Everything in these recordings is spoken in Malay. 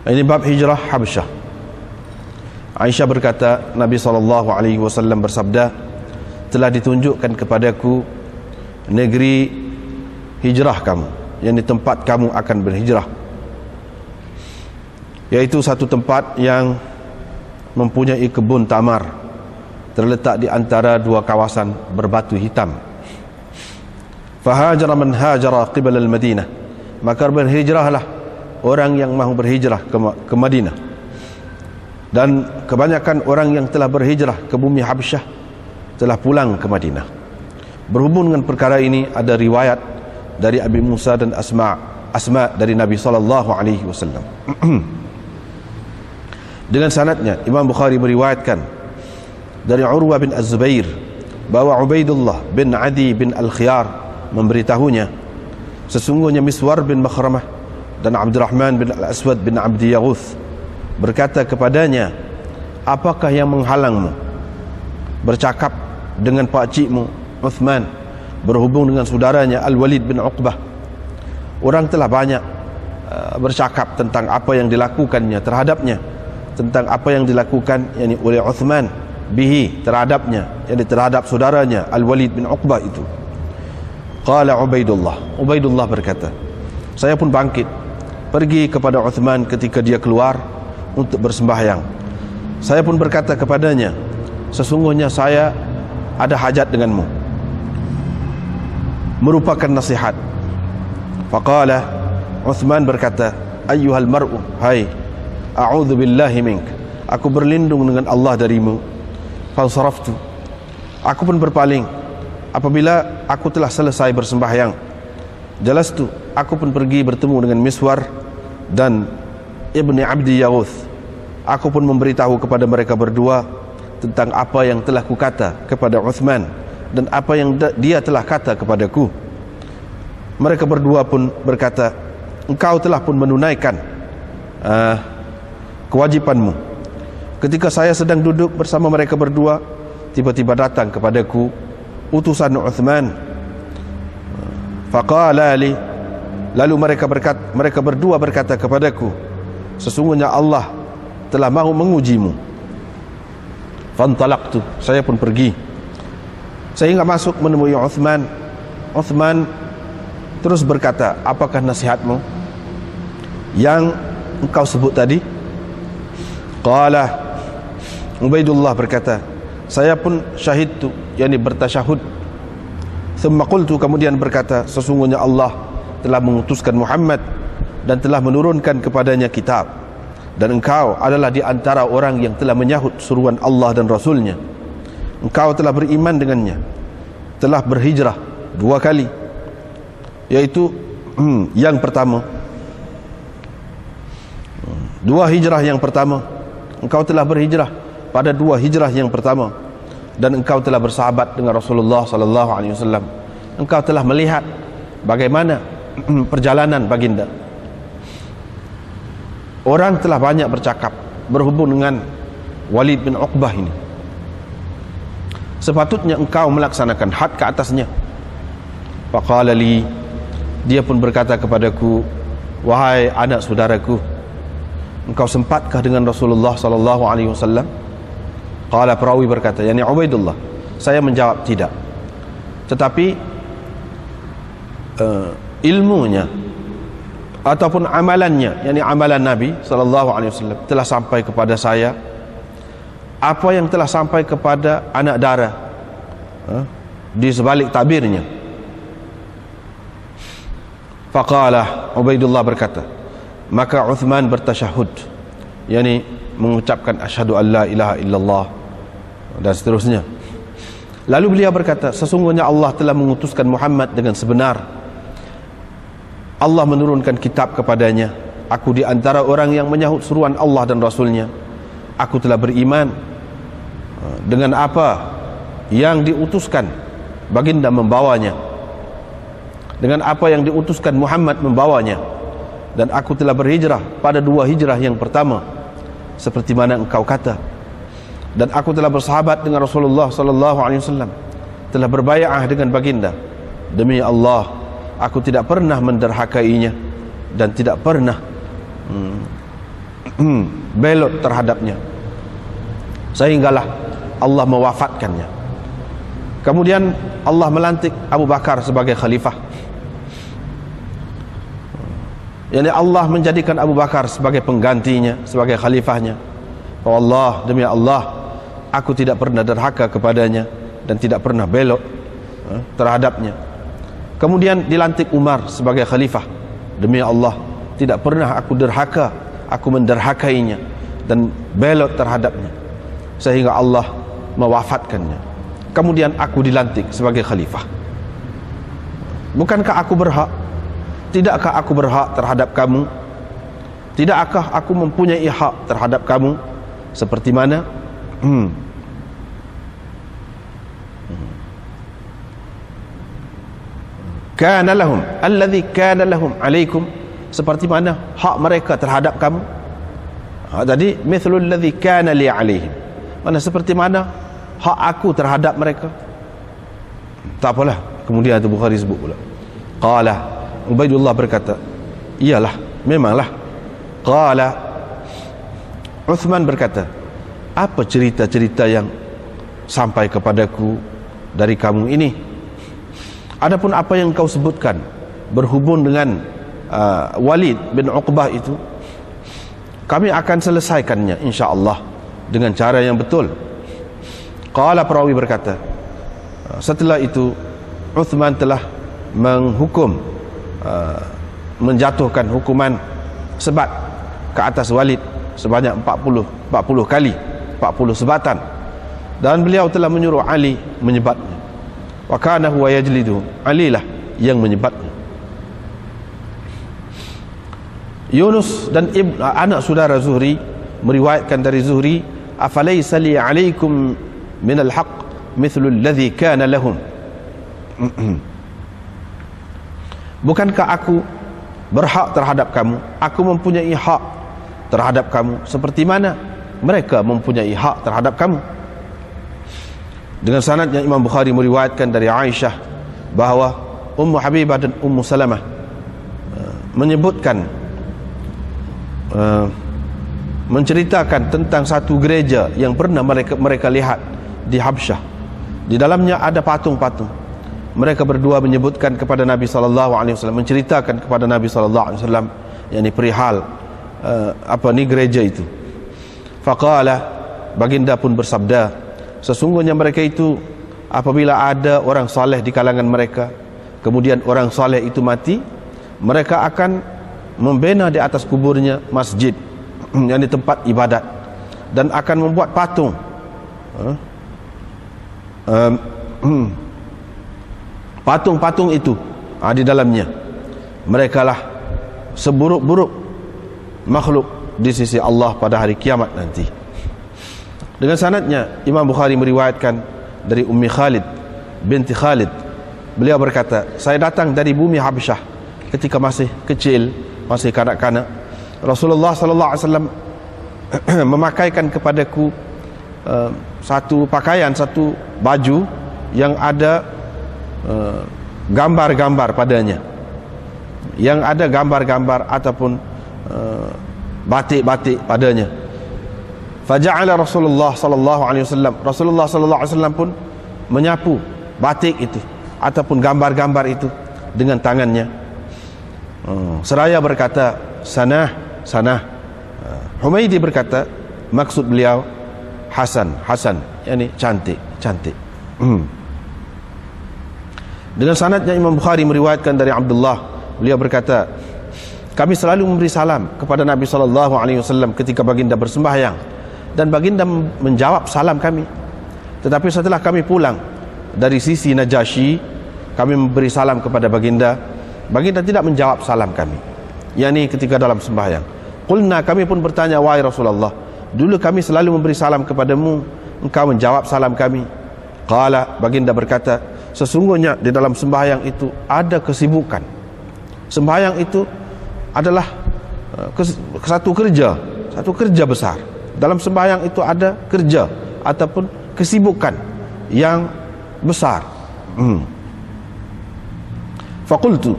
Ini bab hijrah Habsyah. Aisyah berkata, Nabi SAW bersabda, telah ditunjukkan kepadaku negeri hijrah kamu, yang di tempat kamu akan berhijrah, yaitu satu tempat yang mempunyai kebun tamar terletak di antara dua kawasan berbatu hitam. Fahajara man hajara qibala al-Madinah, maka berhijrahlah orang yang mahu berhijrah ke Madinah. Dan kebanyakan orang yang telah berhijrah ke bumi Habsyah telah pulang ke Madinah. Berhubung dengan perkara ini, ada riwayat dari Abi Musa dan Asma dari Nabi SAW. Dengan sanadnya, Imam Bukhari meriwayatkan dari Urwah bin Az-Zubair bahwa Ubaidullah bin Adi bin Al-Khiyar memberitahunya, sesungguhnya Miswar bin Makhramah dan Abdurrahman bin Al-Aswad bin Abdi Yaghuth berkata kepadanya, apakah yang menghalangmu bercakap dengan pakcikmu Uthman berhubung dengan saudaranya Al-Walid bin Uqbah? Orang telah banyak bercakap tentang apa yang dilakukannya terhadapnya, tentang apa yang dilakukan yakni oleh Uthman bihi terhadapnya, yakni terhadap saudaranya Al-Walid bin Uqbah itu. Qala Ubaidullah berkata, saya pun bangkit pergi kepada Uthman ketika dia keluar untuk bersembahyang. Saya pun berkata kepadanya, sesungguhnya saya ada hajat denganmu, merupakan nasihat. Faqala, Uthman berkata, ayyuhal mar'u, hai, a'udzu billahi mink, aku berlindung dengan Allah darimu. Fansaraftu, aku pun berpaling. Apabila aku telah selesai bersembahyang, jalastu, aku pun pergi bertemu dengan Miswar dan Ibni Abdi Yaghuth. Aku pun memberitahu kepada mereka berdua tentang apa yang telah kukata kepada Uthman dan apa yang dia telah kata kepadaku. Mereka berdua pun berkata, engkau telah pun menunaikan kewajipanmu. Ketika saya sedang duduk bersama mereka berdua, tiba-tiba datang kepadaku utusan Uthman. Faqala li, lalu mereka berdua berkata kepadaku, sesungguhnya Allah telah mahu mengujimu. Fantalaqtu, saya pun pergi. Sehingga masuk menemui Uthman. Uthman terus berkata, apakah nasihatmu yang engkau sebut tadi? Qala, Ubaidullah berkata, saya pun syahidtu, yakni bertasyahud. Thumma qultu, kemudian berkata, sesungguhnya Allah telah mengutuskan Muhammad dan telah menurunkan kepadanya kitab, dan engkau adalah di antara orang yang telah menyahut suruhan Allah dan Rasulnya. Engkau telah beriman dengannya, telah berhijrah 2 kali, yaitu yang pertama, 2 hijrah yang pertama, engkau telah berhijrah pada 2 hijrah yang pertama, dan engkau telah bersahabat dengan Rasulullah SAW. Engkau telah melihat bagaimana perjalanan baginda. Orang telah banyak bercakap berhubung dengan Walid bin Uqbah ini. Sepatutnya engkau melaksanakan had ke atasnya. Faqala li, dia pun berkata kepadaku, wahai anak saudaraku, engkau sempatkah dengan Rasulullah SAW? Qala, perawi berkata, yakni Ubaidullah, saya menjawab tidak. Tetapi ilmunya ataupun amalannya, yakni amalan Nabi SAW telah sampai kepada saya apa yang telah sampai kepada anak dara di sebalik tabirnya. Faqala, Ubaidullah berkata, maka Uthman bertasyahud, yakni mengucapkan asyhadu an la ilaha illallah dan seterusnya. Lalu beliau berkata, sesungguhnya Allah telah mengutuskan Muhammad dengan sebenar. Allah menurunkan kitab kepadanya. Aku di antara orang yang menyahut seruan Allah dan Rasulnya. Aku telah beriman dengan apa yang diutuskan baginda membawanya, dengan apa yang diutuskan Muhammad membawanya. Dan aku telah berhijrah pada 2 hijrah yang pertama, seperti mana engkau kata. Dan aku telah bersahabat dengan Rasulullah SAW, telah berbai'ah dengan baginda. Demi Allah, aku tidak pernah menderhakainya dan tidak pernah belot terhadapnya, sehinggalah Allah mewafatkannya. Kemudian Allah melantik Abu Bakar sebagai khalifah. Yani Allah menjadikan Abu Bakar sebagai penggantinya, sebagai khalifahnya. Oh Allah, demi Allah, aku tidak pernah derhaka kepadanya dan tidak pernah belok terhadapnya. Kemudian dilantik Umar sebagai khalifah. Demi Allah, tidak pernah aku derhaka, aku menderhakainya dan belok terhadapnya, sehingga Allah mewafatkannya. Kemudian aku dilantik sebagai khalifah. Bukankah aku berhak? Tidakkah aku berhak terhadap kamu? Tidakkah aku mempunyai hak terhadap kamu? Seperti mana? Kana lahum alladhi kana lahum alaikum, seperti mana hak mereka terhadap kamu. Jadi mithlul ladzi kana li alaihim, mana seperti mana hak aku terhadap mereka. Tak apalah. Kemudian Abu Bukhari sebut pula, qala Ubaidullah berkata, iyalah, memanglah. Qala Uthman berkata, apa cerita-cerita yang sampai kepadaku dari kamu ini? Adapun apa yang kau sebutkan berhubung dengan Walid bin Uqbah itu, kami akan selesaikannya insya-Allah dengan cara yang betul. Qala, perawi berkata, setelah itu Uthman telah menghukum, menjatuhkan hukuman sebat ke atas Walid sebanyak 40 kali, 40 sebatan, dan beliau telah menyuruh Ali menyebatnya. Wa kana huwa yajlidu, Ali lah yang menyebatnya. Yunus dan anak saudara Zuhri meriwayatkan dari Zuhri, afalaysa li alaikum minal haqq mithlu alladhi kana lahum. Bukankah aku berhak terhadap kamu? Aku mempunyai hak terhadap kamu seperti mana mereka mempunyai hak terhadap kamu. Dengan sanad yang Imam Bukhari meriwayatkan dari Aisyah bahawa Ummu Habibah dan Ummu Salamah menyebutkan, menceritakan tentang satu gereja yang pernah mereka lihat di Habsyah. Di dalamnya ada patung-patung. Mereka berdua menyebutkan kepada Nabi SAW, menceritakan kepada Nabi SAW, yakni perihal gereja itu. Faqala, baginda pun bersabda, sesungguhnya mereka itu apabila ada orang saleh di kalangan mereka, kemudian orang saleh itu mati, mereka akan membina di atas kuburnya masjid, yakni tempat ibadat, dan akan membuat patung. Patung-patung itu di dalamnya mereka lah seburuk-buruk makhluk di sisi Allah pada hari kiamat nanti. Dengan sanadnya Imam Bukhari meriwayatkan dari Ummi Khalid binti Khalid, beliau berkata, saya datang dari bumi Habsyah ketika masih kecil, masih kanak-kanak. Rasulullah SAW memakaikan kepadaku satu pakaian, satu baju yang ada gambar-gambar padanya, yang ada gambar-gambar ataupun batik-batik padanya. Faja'ala Rasulullah sallallahu alaihi wasallam pun menyapu batik itu ataupun gambar-gambar itu dengan tangannya, seraya berkata, sanah, sanah. Humaydi berkata, maksud beliau Hasan, yakni cantik, cantik. Dengan sanadnya Imam Bukhari meriwayatkan dari Abdullah, beliau berkata, kami selalu memberi salam kepada Nabi SAW ketika baginda bersembahyang, dan baginda menjawab salam kami. Tetapi setelah kami pulang dari sisi Najasyi, kami memberi salam kepada baginda, baginda tidak menjawab salam kami, yakni ketika dalam sembahyang. Qulna, kami pun bertanya, wahai Rasulullah, dulu kami selalu memberi salam kepadamu, engkau menjawab salam kami. Qala, baginda berkata, sesungguhnya di dalam sembahyang itu ada kesibukan. Sembahyang itu adalah satu kerja besar. Dalam sembahyang itu ada kerja ataupun kesibukan yang besar. Faqultu,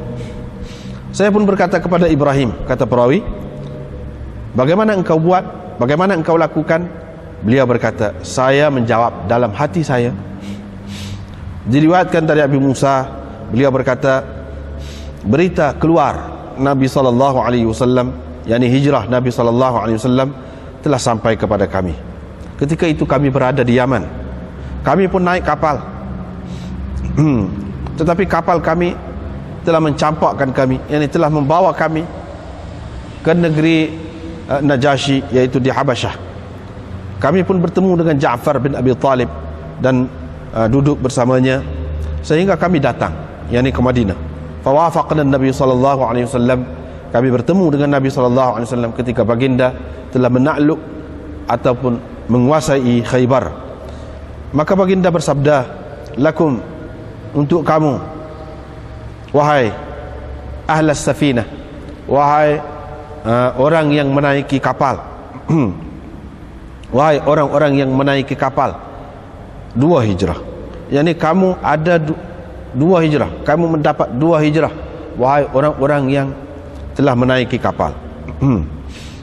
saya pun berkata kepada Ibrahim, kata perawi, bagaimana engkau buat, bagaimana engkau lakukan? Beliau berkata, saya menjawab dalam hati saya. Diriwayatkan dari Abi Musa, beliau berkata, berita keluar Nabi SAW, yakni hijrah Nabi SAW telah sampai kepada kami. Ketika itu kami berada di Yaman. Kami pun naik kapal. Tetapi kapal kami telah mencampakkan kami, yakni telah membawa kami ke negeri Najasyi, yaitu di Habasyah. Kami pun bertemu dengan Ja'far bin Abi Talib dan duduk bersamanya sehingga kami datang, yakni ke Madinah. Fawafaqna Nabi SAW, kami bertemu dengan Nabi SAW ketika baginda telah menakluk ataupun menguasai Khaybar. Maka baginda bersabda, lakum, untuk kamu, wahai ahlas safinah, wahai orang yang menaiki kapal, wahai orang-orang yang menaiki kapal, 2 hijrah. Yani kamu ada 2 hijrah, kamu mendapat 2 hijrah, wahai orang-orang yang telah menaiki kapal.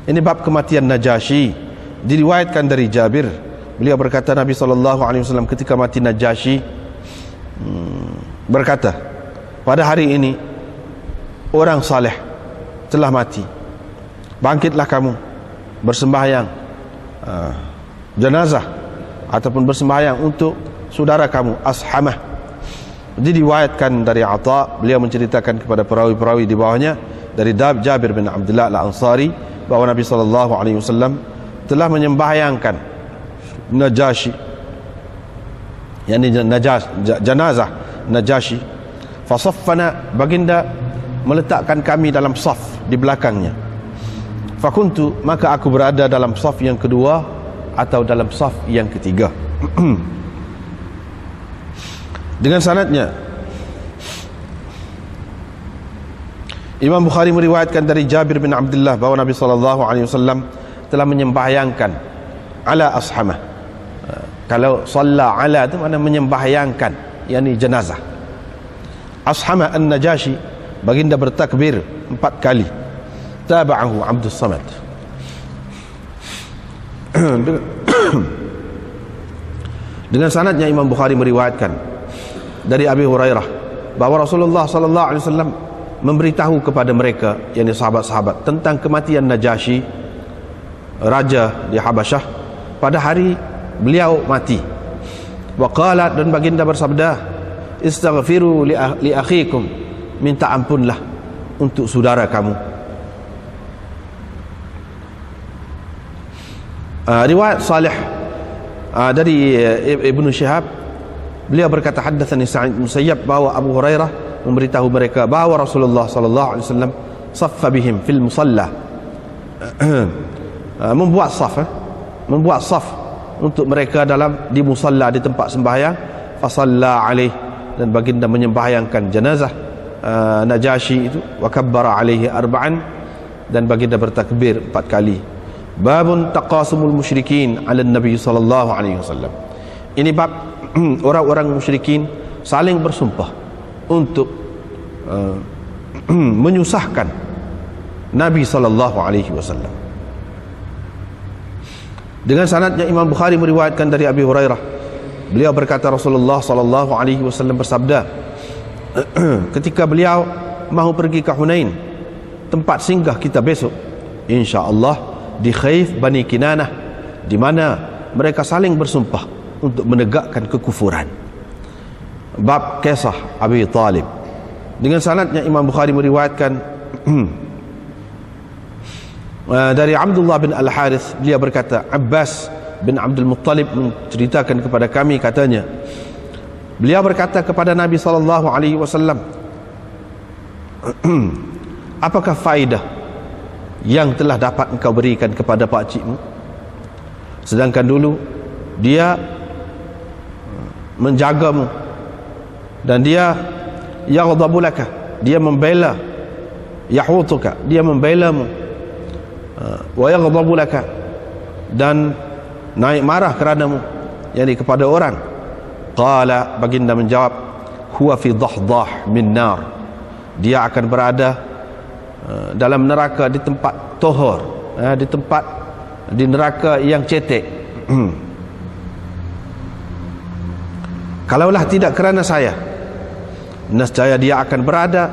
Ini bab kematian Najasyi. Diriwayatkan dari Jabir, beliau berkata, Nabi SAW ketika mati Najasyi berkata, pada hari ini orang saleh telah mati, bangkitlah kamu bersembahyang jenazah ataupun bersembahyang untuk saudara kamu Ashamah. Diriwayatkan dari Atha, beliau menceritakan kepada perawi-perawi di bawahnya dari Jabir bin Abdullah Al-Ansari bahawa Nabi SAW telah menyembahyangkan Najasyi, yakni jenazah Najasyi. Fasaffana, baginda meletakkan kami dalam saf di belakangnya. Fakuntu, maka aku berada dalam saf yang kedua atau dalam saf yang ketiga. Dengan sanadnya, Imam Bukhari meriwayatkan dari Jabir bin Abdullah bahawa Nabi SAW telah menyembahyangkan ala Ashamah. Kalau salla ala itu makna menyembahyangkan, yakni jenazah. Ashamah an-Najasyi, baginda bertakbir 4 kali. Taba'ahu Abdus Samad. Dengan sanadnya Imam Bukhari meriwayatkan dari Abi Hurairah bahawa Rasulullah SAW memberitahu kepada mereka, yakni sahabat-sahabat, tentang kematian Najasyi, raja di Habasyah, pada hari beliau mati. Wa qala, dan baginda bersabda, istaghfiru li akhikum, minta ampunlah untuk saudara kamu. Riwayat Salih dari Ibnu Syihab, beliau berkata, haddatsani Sa'id bin Musayyab, bahawa Abu Hurairah memberitahu mereka bahawa Rasulullah SAW saffa bihim fil musalla, membuat saf untuk mereka di musalla, di tempat sembahyang. Fasalla alaih, dan baginda menyembahyangkan jenazah Najasyi itu. Wa kabbara alaihi arba'an, dan baginda bertakbir 4 kali. Babun taqasumul musyrikin ala Nabi SAW. Ini bab orang-orang musyrikin saling bersumpah untuk menyusahkan Nabi SAW. Dengan sanadnya Imam Bukhari meriwayatkan dari Abi Hurairah, beliau berkata, Rasulullah SAW bersabda, ketika beliau mahu pergi ke Hunain, tempat singgah kita besok insya-Allah di Khayf Bani Kinanah, di mana mereka saling bersumpah untuk menegakkan kekufuran. Bab kisah Abi Talib. Dengan sanadnya Imam Bukhari meriwayatkan dari Abdullah bin Al-Harith, beliau berkata, Abbas bin Abdul Muttalib menceritakan kepada kami, katanya, beliau berkata kepada Nabi SAW, apakah faedah yang telah dapat engkau berikan kepada pakcikmu, sedangkan dulu dia menjagamu dan dia yaghdabu laka, dia membela, yahutuka, dia membelamu, wa yaghdabu laka, dan naik marah keranamu, yakni kepada orang. Qala, baginda menjawab, huwa fi dahdah min nar, dia akan berada dalam neraka di tempat tohor, di tempat di neraka yang cetek. Kalaulah tidak kerana saya, nescaya dia akan berada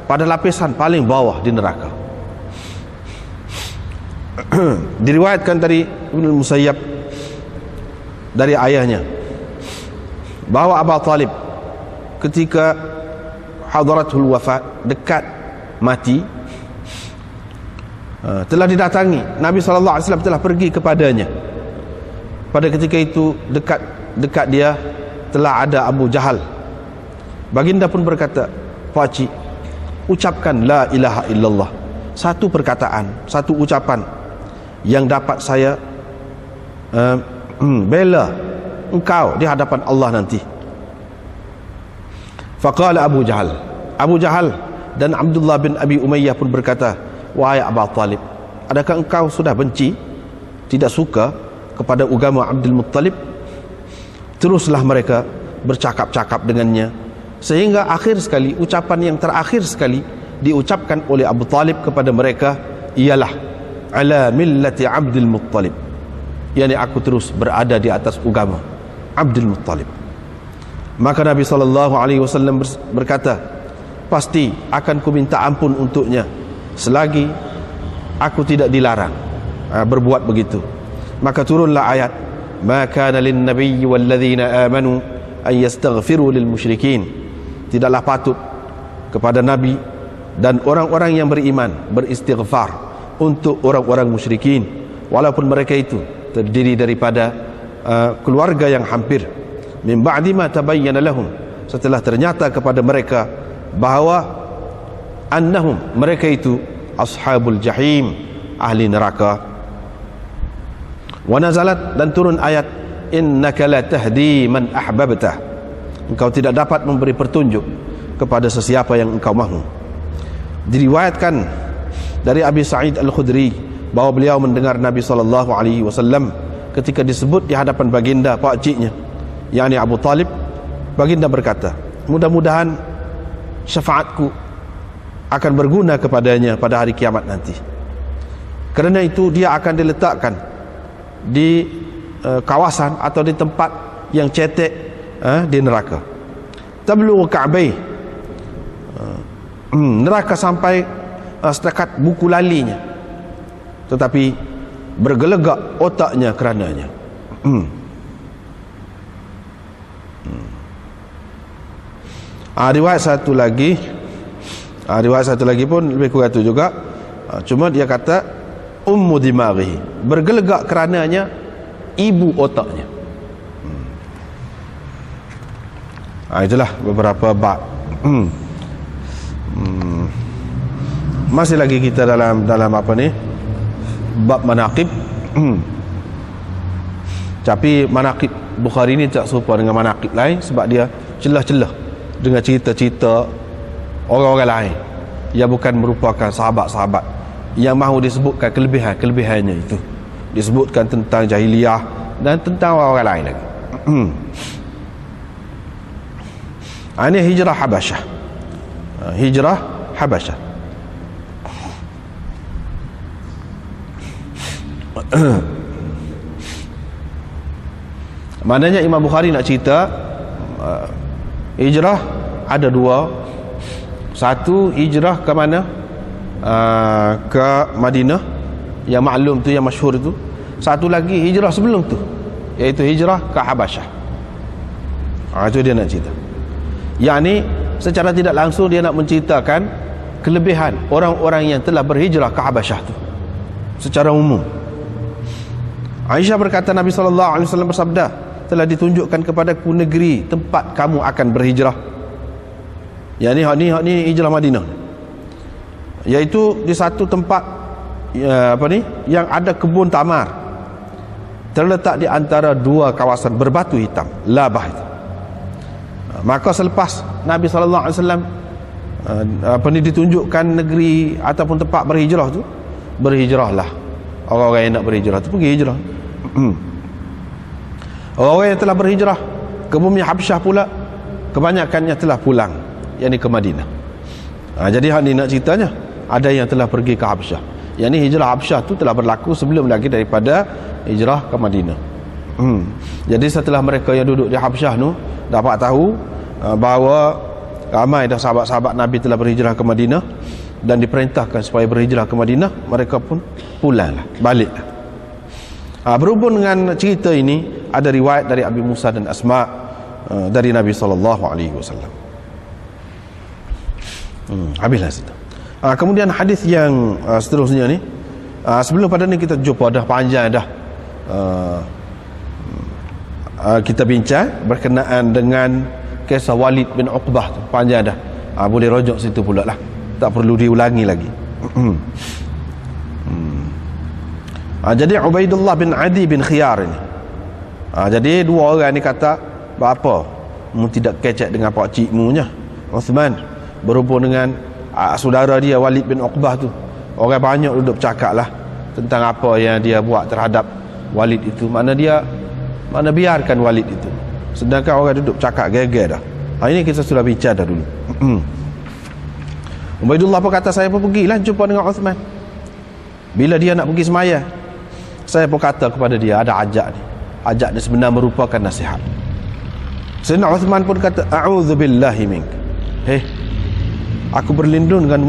pada lapisan paling bawah di neraka. Diriwayatkan dari Ibnu Musayyab dari ayahnya bahawa Abu Talib ketika hadaratul wafat, dekat mati, telah didatangi Nabi SAW, telah pergi kepadanya. Pada ketika itu dekat dia telah ada Abu Jahal. Baginda pun berkata, "Pakcik, ucapkan la ilaha illallah, satu perkataan, satu ucapan yang dapat saya bela engkau di hadapan Allah nanti." Faqala Abu Jahal dan Abdullah bin Abi Umayyah pun berkata, "Wahai Abu Talib, adakah engkau sudah benci, tidak suka kepada agama Abdul Muttalib?" Teruslah mereka bercakap-cakap dengannya, sehingga akhir sekali, ucapan yang terakhir sekali diucapkan oleh Abu Talib kepada mereka ialah ala millati Abdul Muttalib, yakni aku terus berada di atas agama Abdul Muttalib. Maka Nabi SAW berkata, pasti akan ku minta ampun untuknya selagi aku tidak dilarang berbuat begitu. Maka turunlah ayat, ma kana lin nabiyyi wal ladzina amanu an yastaghfiru lil musyrikin. Tidaklah patut kepada nabi dan orang-orang yang beriman beristighfar untuk orang-orang musyrikin, walaupun mereka itu terdiri daripada keluarga yang hampir, min ba'di ma tabayyana lahum, setelah ternyata kepada mereka bahawa annahum, mereka itu ashabul jahim, ahli neraka. Wa nazalat, dan turun ayat, innaka la tahdi man ahbabtah, engkau tidak dapat memberi petunjuk kepada sesiapa yang engkau mahu. Diriwayatkan dari Abi Sa'id Al-Khudri bahawa beliau mendengar Nabi SAW ketika disebut di hadapan baginda pakciknya, yakni Abu Talib, baginda berkata, mudah-mudahan syafaatku akan berguna kepadanya pada hari kiamat nanti. Kerana itu dia akan diletakkan di kawasan atau di tempat yang cetek di neraka. Tablughu ka'bai, neraka sampai setakat buku lalinya, tetapi bergelegak otaknya kerananya. Riwayat satu lagi pun lebih kurang itu juga, cuma dia kata ummu dimaghi, bergelegak kerananya ibu otaknya. Itulah beberapa bab. Masih lagi kita dalam apa ni, bab manaqib. Tapi manaqib Bukhari ni tak serupa dengan manaqib lain, sebab dia celah-celah dengan cerita-cerita orang-orang lain yang bukan merupakan sahabat-sahabat, yang mahu disebutkan kelebihan-kelebihannya itu, disebutkan tentang jahiliyah dan tentang orang-orang lain lagi. Ini hijrah Habasyah. Hijrah Habasyah. Maknanya Imam Bukhari nak cerita hijrah ada dua. Satu, hijrah ke mana? Ke Madinah, yang maklum tu, yang masyhur tu. Satu lagi hijrah sebelum tu, iaitu hijrah ke Habasyah. Itu dia nak cerita. Yang ni secara tidak langsung dia nak menceritakan kelebihan orang-orang yang telah berhijrah ke Habasyah tu secara umum. Aisyah berkata, Nabi SAW bersabda, telah ditunjukkan kepadaku negeri tempat kamu akan berhijrah. Yang ni hijrah Madinah, iaitu di satu tempat yang ada kebun tamar, terletak di antara dua kawasan berbatu hitam, Labah itu. Maka selepas Nabi SAW ditunjukkan negeri ataupun tempat berhijrah tu, berhijrahlah orang-orang yang nak berhijrah tu, pergi hijrah. Orang-orang yang telah berhijrah ke bumi Habsyah pula, kebanyakannya telah pulang, yakni ke Madinah. Jadi hak ni nak ceritanya, ada yang telah pergi ke Habsyah. Yang ni hijrah Habsyah tu telah berlaku sebelum lagi daripada hijrah ke Madinah. Jadi setelah mereka yang duduk di Habsyah tu dapat tahu bahawa ramai dah sahabat-sahabat Nabi telah berhijrah ke Madinah dan diperintahkan supaya berhijrah ke Madinah, mereka pun pulanglah, baliklah. Berhubung dengan cerita ini, ada riwayat dari Abi Musa dan Asma dari Nabi SAW. Habislah situ. Kemudian hadis yang seterusnya ni, sebelum pada ni kita jumpa dah panjang dah kita bincang berkenaan dengan kisah Walid bin Uqbah tu, panjang dah. Boleh rujuk situ pula lah, tak perlu diulangi lagi. Jadi Ubaidullah bin Adi bin Khiyar ini, jadi dua orang ni kata, apa mu tidak kecek dengan pak cikmu nya Uthman, berhubung dengan saudara dia Walid bin Uqbah tu. Orang banyak duduk bercakap lah tentang apa yang dia buat terhadap Walid itu. Mana biarkan Walid itu, sedangkan orang duduk bercakap geger dah. Ini kita sudah bincang dah dulu. Ubaidullah pun kata, saya pun pergilah jumpa dengan Uthman. Bila dia nak pergi semaya, saya pun kata kepada dia, ada ajak ni. Ajak ni sebenarnya merupakan nasihat. Sayyidina Uthman pun kata, a'udzubillahi mink. Aku berlindung dengan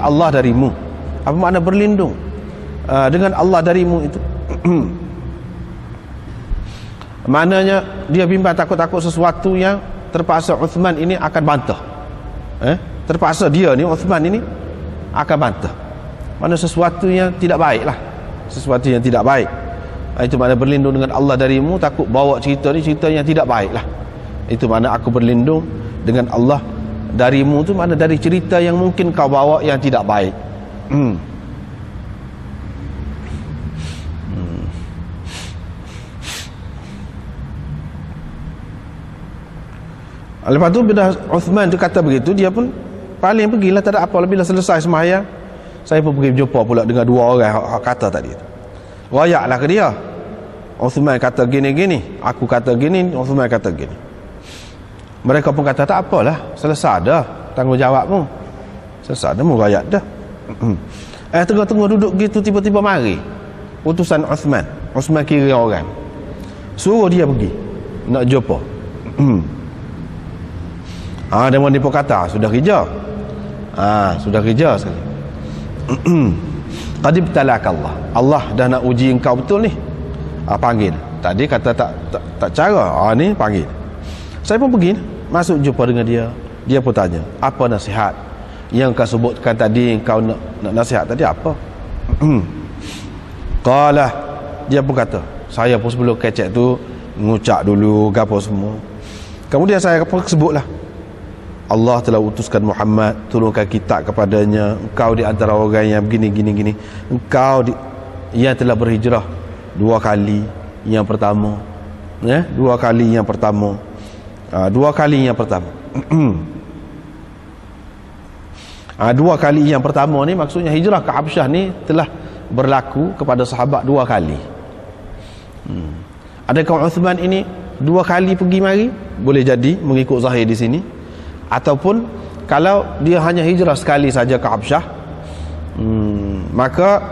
Allah darimu. Apa makna berlindung dengan Allah darimu itu? Maknanya dia bimbang takut-takut sesuatu yang terpaksa Uthman ini akan bantah. Terpaksa dia ni, Uthman ini akan bantah. Mana sesuatu yang tidak baik lah, sesuatu yang tidak baik. Itu makna berlindung dengan Allah darimu, takut bawa cerita ni cerita yang tidak baik lah. Itu makna aku berlindung dengan Allah darimu tu, makna dari cerita yang mungkin kau bawa yang tidak baik. Lepas tu bila Uthman tu kata begitu, dia pun paling pergilah, tak ada apa. Bila selesai sembahyang, saya pun pergi berjumpa pula dengan dua orang yang kata tadi tu. Rayaklah ke dia. Uthman kata gini-gini, aku kata gini, Uthman kata gini. Mereka pun kata, tak apalah, selesai dah tanggungjawabmu, selesai dah, mu rayak dah. Tengah-tengah duduk gitu, tiba-tiba mari utusan Uthman. Uthman kira orang, suruh dia pergi nak jumpa. Dia pun kata, sudah kerja. Sudah kerja sekali. Qad ibtalaka Allah. Allah dah nak uji engkau betul ni. Panggil. Tadi kata tak cara. Ni panggil. Saya pun pergi, masuk jumpa dengan dia. Dia pun tanya, apa nasihat yang kau sebutkan tadi, kau nak nasihat tadi apa? Qala, dia pun kata, saya pun sebelum kecek tu ngucap dulu gapo semua. Kemudian saya pun sebutlah, Allah telah utuskan Muhammad, turunkan kitab kepadanya, engkau di antara orang yang begini. Engkau yang telah berhijrah 2 kali. Yang pertama, 2 kali yang pertama. 2 kali yang pertama. 2 kali yang pertama ni maksudnya hijrah ke Habsyah ni telah berlaku kepada sahabat 2 kali. Adakah Uthman ini 2 kali pergi mari? Boleh jadi mengikut zahir di sini. Ataupun kalau dia hanya hijrah sekali saja ke Habsyah, maka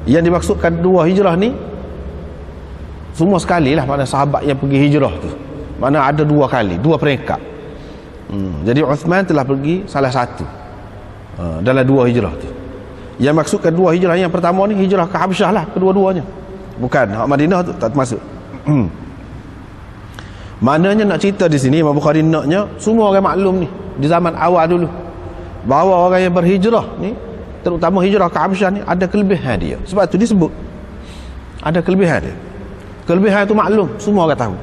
yang dimaksudkan 2 hijrah ni semua sekali lah, mana sahabat yang pergi hijrah tu, mana ada 2 kali, 2 peringkat. Jadi Uthman telah pergi salah satu dalam 2 hijrah tu. Yang maksudkan 2 hijrah yang pertama ni hijrah ke Habsyah lah, kedua-duanya, bukan Madinah tu tak termasuk. Maknanya nak cerita di sini, Imam Bukhari naknya semua orang maklum ni di zaman awal dulu, bahawa orang yang berhijrah ni, terutama hijrah ke Habsyah ni, ada kelebihan dia. Sebab tu disebut ada kelebihan dia. Kelebihan itu maklum, semua orang tahu.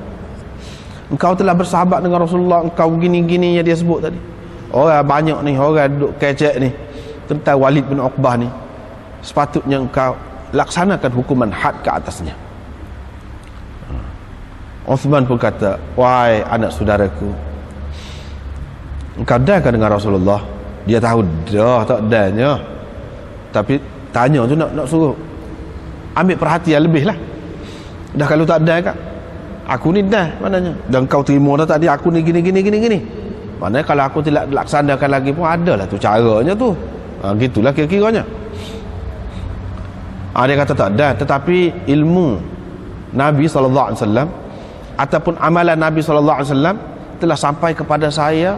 Engkau telah bersahabat dengan Rasulullah, engkau gini-gini yang dia sebut tadi. Orang banyak ni, orang duduk kecek ni tentang Walid bin Uqbah ni, sepatutnya engkau laksanakan hukuman had ke atasnya. Uthman pun kata, wahai anak saudaraku, engkau dah kan dengan Rasulullah? Dia tahu dah tak dahnya, tapi tanya tu nak suruh ambil perhatian lebih lah. Dah kalau tak dah kan, aku ni dah maknanya, dan kau terima dah tadi aku ni gini. Maknanya kalau aku tidak laksanakan lagi pun adalah tu caranya tu. Gitulah kira-kiranya. Dia kata tak ada, tetapi ilmu Nabi SAW ataupun amalan Nabi SAW telah sampai kepada saya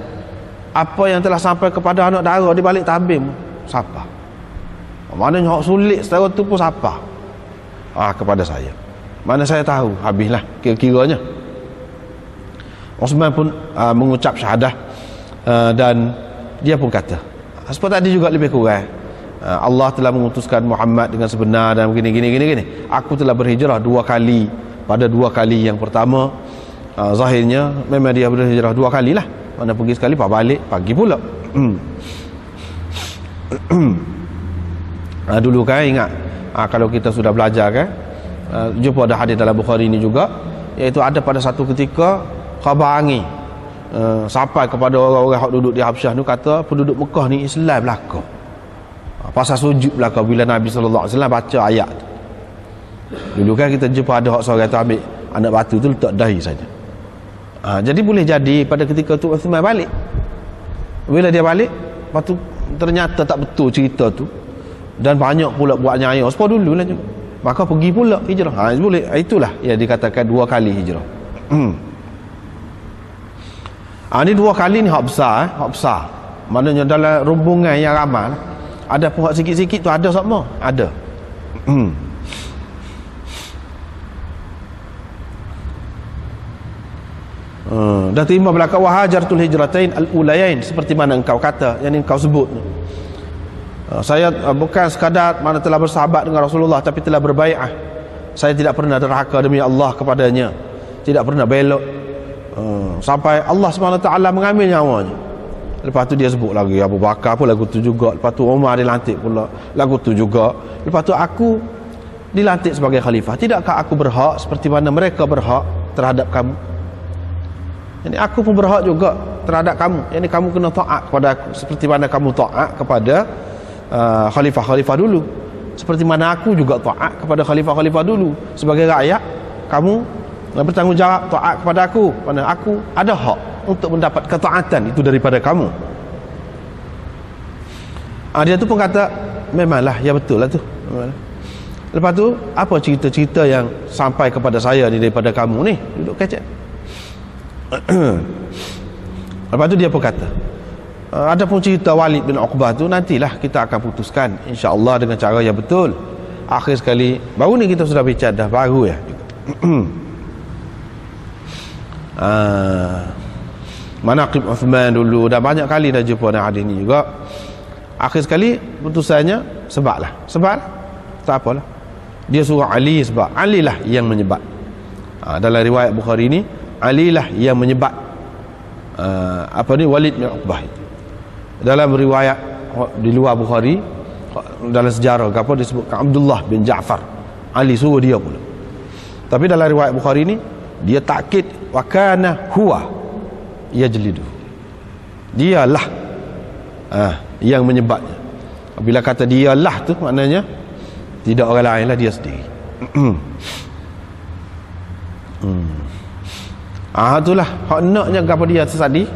apa yang telah sampai kepada anak dara di balik tabim. Siapa? Maknanya hak sulit setara tu pun siapa? Kepada saya. Mana saya tahu, habislah kira-kiranya. Osman pun mengucap syahadah, dan dia pun kata seperti tadi juga lebih kurang, Allah telah mengutuskan Muhammad dengan sebenar dan gini. Aku telah berhijrah 2 kali. Pada 2 kali yang pertama, zahirnya memang dia berhijrah 2 kali lah. Mana pergi sekali, balik pagi pula. Dulu kan ingat, kalau kita sudah belajar kan, jumpa ada hadis dalam Bukhari ini juga, iaitu ada pada satu ketika khabar angin sampai kepada orang-orang yang duduk di Habsyah tu, kata penduduk Mekah ni Islam belaka. Pasal sujud belaka bila Nabi SAW baca ayat tu. Dulu kan kita jumpa ada hak seorang tu ambil anak batu tu letak dahi saja. Jadi boleh jadi pada ketika tu Uthman balik. Bila dia balik, lepas tu ternyata tak betul cerita tu, dan banyak pula buat nyaya sepuluh dulu lah juga. Maka pergi pula hijrah. Boleh. Itulah yang dikatakan 2 kali hijrah. Ni 2 kali ni hak besar, hak besar. Maknanya dalam rombongan yang ramai, ada pun hak sikit-sikit tu ada sama, ada. Dah terima belakang wahajartul hijratain al-ulayain, seperti mana engkau kata, yang engkau sebut. Saya bukan sekadar mana telah bersahabat dengan Rasulullah, tapi telah berbai'ah. Saya tidak pernah derhaka demi Allah kepadanya, tidak pernah belok, sampai Allah SWT mengambil nyawanya. Lepas tu dia sebut lagi Abu Bakar pun lagu tu juga. Lepas tu Umar dilantik pula lagu tu juga. Lepas tu aku dilantik sebagai khalifah. Tidakkah aku berhak seperti mana mereka berhak terhadap kamu? Jadi aku pun berhak juga terhadap kamu. Jadi kamu kena taat kepada aku seperti mana kamu taat kepada khalifah-khalifah dulu. Seperti mana aku juga taat kepada khalifah-khalifah dulu. Sebagai rakyat, kamu bertanggungjawab taat kepada aku. Mana aku ada hak untuk mendapat ketaatan itu daripada kamu. Dia tu pun kata memanglah, ya betul lah tu. Lepas tu apa cerita-cerita yang sampai kepada saya ni daripada kamu ni? Duduk kecek. Lepas tu dia pun kata, ada pun cerita Walid bin Uqbah tu nantilah kita akan putuskan insya-Allah dengan cara yang betul. Akhir sekali baru ni kita sudah bicara dah baru ya. Manaqib Uthman dulu dah banyak kali dah jumpa dengan hadis ni juga. Akhir sekali putusannya sebablah tak apalah, dia suruh Ali sebab Ali lah yang menyebat. Dalam riwayat Bukhari ni Ali lah yang menyebat Walid bin Uqbah. Dalam riwayat di luar Bukhari, dalam sejarah apa disebutkan Abdullah bin Ja'far, Ali suruh dia pula. Tapi dalam riwayat Bukhari ni dia takkid wa kana huwa yajlidu, dialah yang menyebabnya. Bila kata dialah tu maknanya tidak orang lain lah, dia sendiri. Itulah hak naknya kepada dia tadi.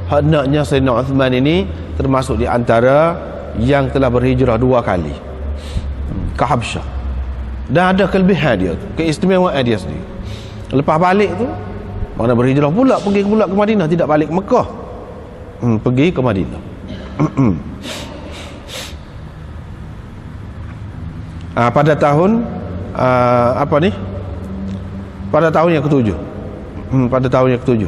Hak naknya Sayyidina Uthman ini termasuk di antara yang telah berhijrah 2 kali ke Habsyah, dan ada kelebihan dia tu, keistimewaan dia sendiri. Lepas balik tu mana berhijrah pula, pergi pula ke Madinah, tidak balik ke Mekah, pergi ke Madinah. Pada tahun pada tahun yang ke-7, pada tahun yang ke-7.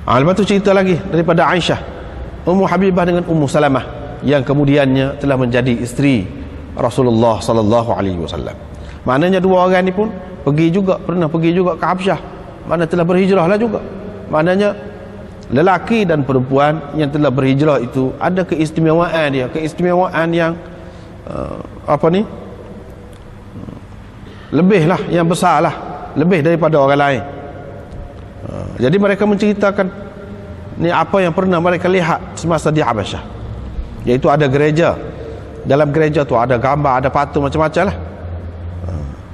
Lepas tu cerita lagi daripada Aisyah, Ummu Habibah dengan Ummu Salamah, yang kemudiannya telah menjadi isteri Rasulullah sallallahu alaihi wasallam. Maknanya 2 orang ni pun pernah pergi juga ke Habsyah, mana telah berhijrah lah juga. Maknanya lelaki dan perempuan yang telah berhijrah itu ada keistimewaan dia, keistimewaan yang lebih lah, yang besar lah, lebih daripada orang lain. Jadi mereka menceritakan ni apa yang pernah mereka lihat semasa di Habasyah, iaitu ada gereja. Dalam gereja tu ada gambar, ada patung macam-macam lah.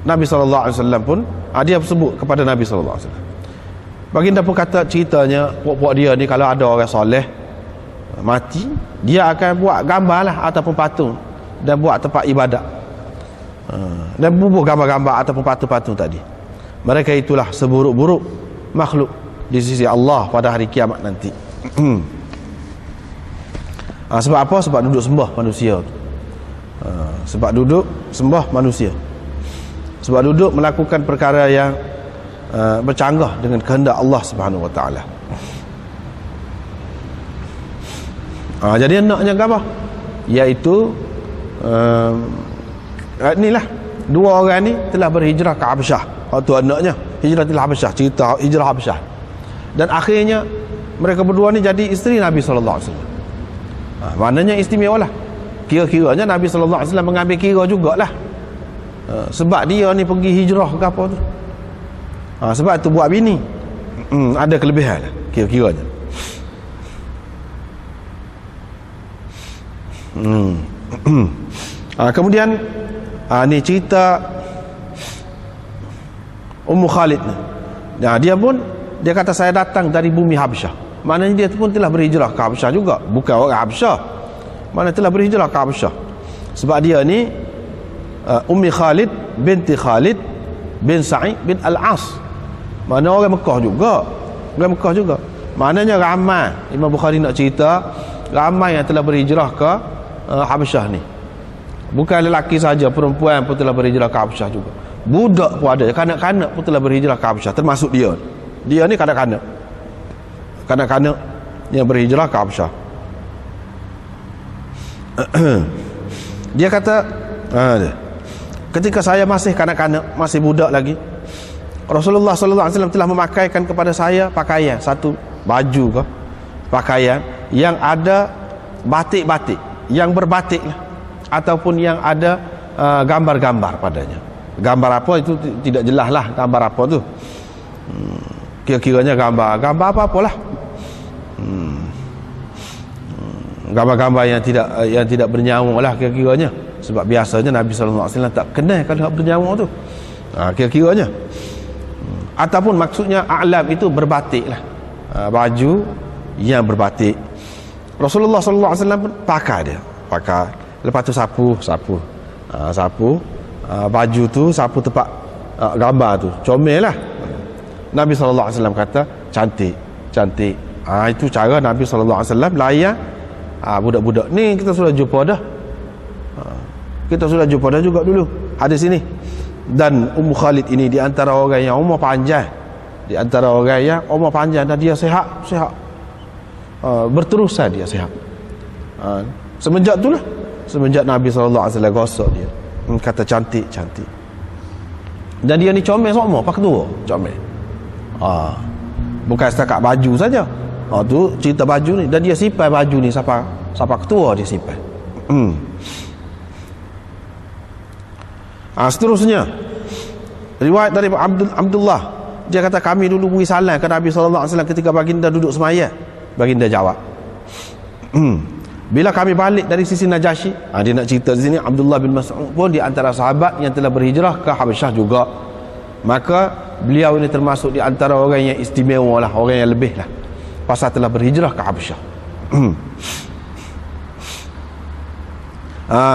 Nabi SAW pun dia sebut kepada Nabi SAW. Baginda pun kata, ceritanya puak-puak dia ni kalau ada orang soleh mati, dia akan buat gambar lah ataupun patung dan buat tempat ibadat, dan bubuh gambar-gambar ataupun patung-patung tadi. Mereka itulah seburuk-buruk makhluk di sisi Allah pada hari kiamat nanti. Sebab apa? Sebab duduk sembah manusia. Sebab duduk sembah manusia. Sebab duduk melakukan perkara yang bercanggah dengan kehendak Allah Subhanahu Wa Taala. Jadi anaknya apa? Iaitu inilah dua orang ni telah berhijrah ke Habsyah. Waktu anaknya hijrah ke Habsyah, cerita hijrah Habsyah. Dan akhirnya mereka berdua ni jadi isteri Nabi sallallahu alaihi wasallam. Maknanya istimewa lah. Kira-kiranya Nabi sallallahu alaihi wasallam mengambil kira jugalah. Sebab dia ni pergi hijrah ke apa tu. Sebab tu buat bini. Ada kelebihan lah kira-kiranya. Kemudian ni cerita Ummu Khalid ni. Dia pun dia kata saya datang dari bumi Habsyah. Maknanya dia pun telah berhijrah ke Habsyah juga. Bukan orang Habsyah, mana telah berhijrah ke Habsyah. Sebab dia ni Ummi Khalid binti Khalid bin Sa'id bin Al-As. Mana orang Mekah juga. Orang Mekah juga. Maknanya ramai, Imam Bukhari nak cerita, ramai yang telah berhijrah ke Habsyah ni. Bukan lelaki saja, perempuan pun telah berhijrah ke Habsyah juga. Budak pun ada, kanak-kanak pun telah berhijrah ke Habsyah, termasuk dia. Dia ni kanak-kanak yang berhijrah ke Habsyah. Dia kata, ketika saya masih kanak-kanak, masih budak lagi, Rasulullah sallallahu alaihi wasallam telah memakaikan kepada saya pakaian, satu baju ke pakaian yang ada batik-batik, yang berbatik lah, ataupun yang ada gambar-gambar padanya. Gambar apa itu tidak jelas lah, gambar apa tu. Kira-kiranya gambar apa-apalah. Gambar-gambar yang tidak bernyawa lah kira-kiranya. Sebab biasanya Nabi sallallahu alaihi wasallam tak kenal kalau bernyawa tu. Kira-kiranya. Ataupun maksudnya a'lam itu berbatik lah. Baju yang berbatik. Rasulullah sallallahu alaihi wasallam pun pakai dia. Lepas tu sapu. Baju tu sapu tempat gambar tu. Comel lah. Nabi sallallahu alaihi wasallam kata cantik. Itu cara Nabi sallallahu alaihi wasallam layan budak-budak ni. Kita sudah jumpa dah. Kita sudah jumpa dah juga dulu hadis ini. Dan Ummu Khalid ini di antara orang yang umur panjang. Dan dia sihat. Berterusan dia sihat. Semenjak itulah, semenjak Nabi sallallahu alaihi wasallam gosok dia, kata cantik. Dan dia ni comel semua, pak tua, comel. Bukan setakat baju saja. Tu cerita baju ni, dan dia simpan baju ni sampai ketua dia simpan. Seterusnya riwayat dari Abdullah, dia kata kami dulu beri salam ke Nabi sallallahu alaihi wasallam ketika baginda duduk semaya. Baginda jawab, bila kami balik dari sisi Najasyi, dia nak cerita di sini, Abdullah bin Mas'ud pun di antara sahabat yang telah berhijrah ke Habsyah juga. Maka beliau ini termasuk di antara orang yang istimewa lah, orang yang lebih lah, pasal telah berhijrah ke Habsyah.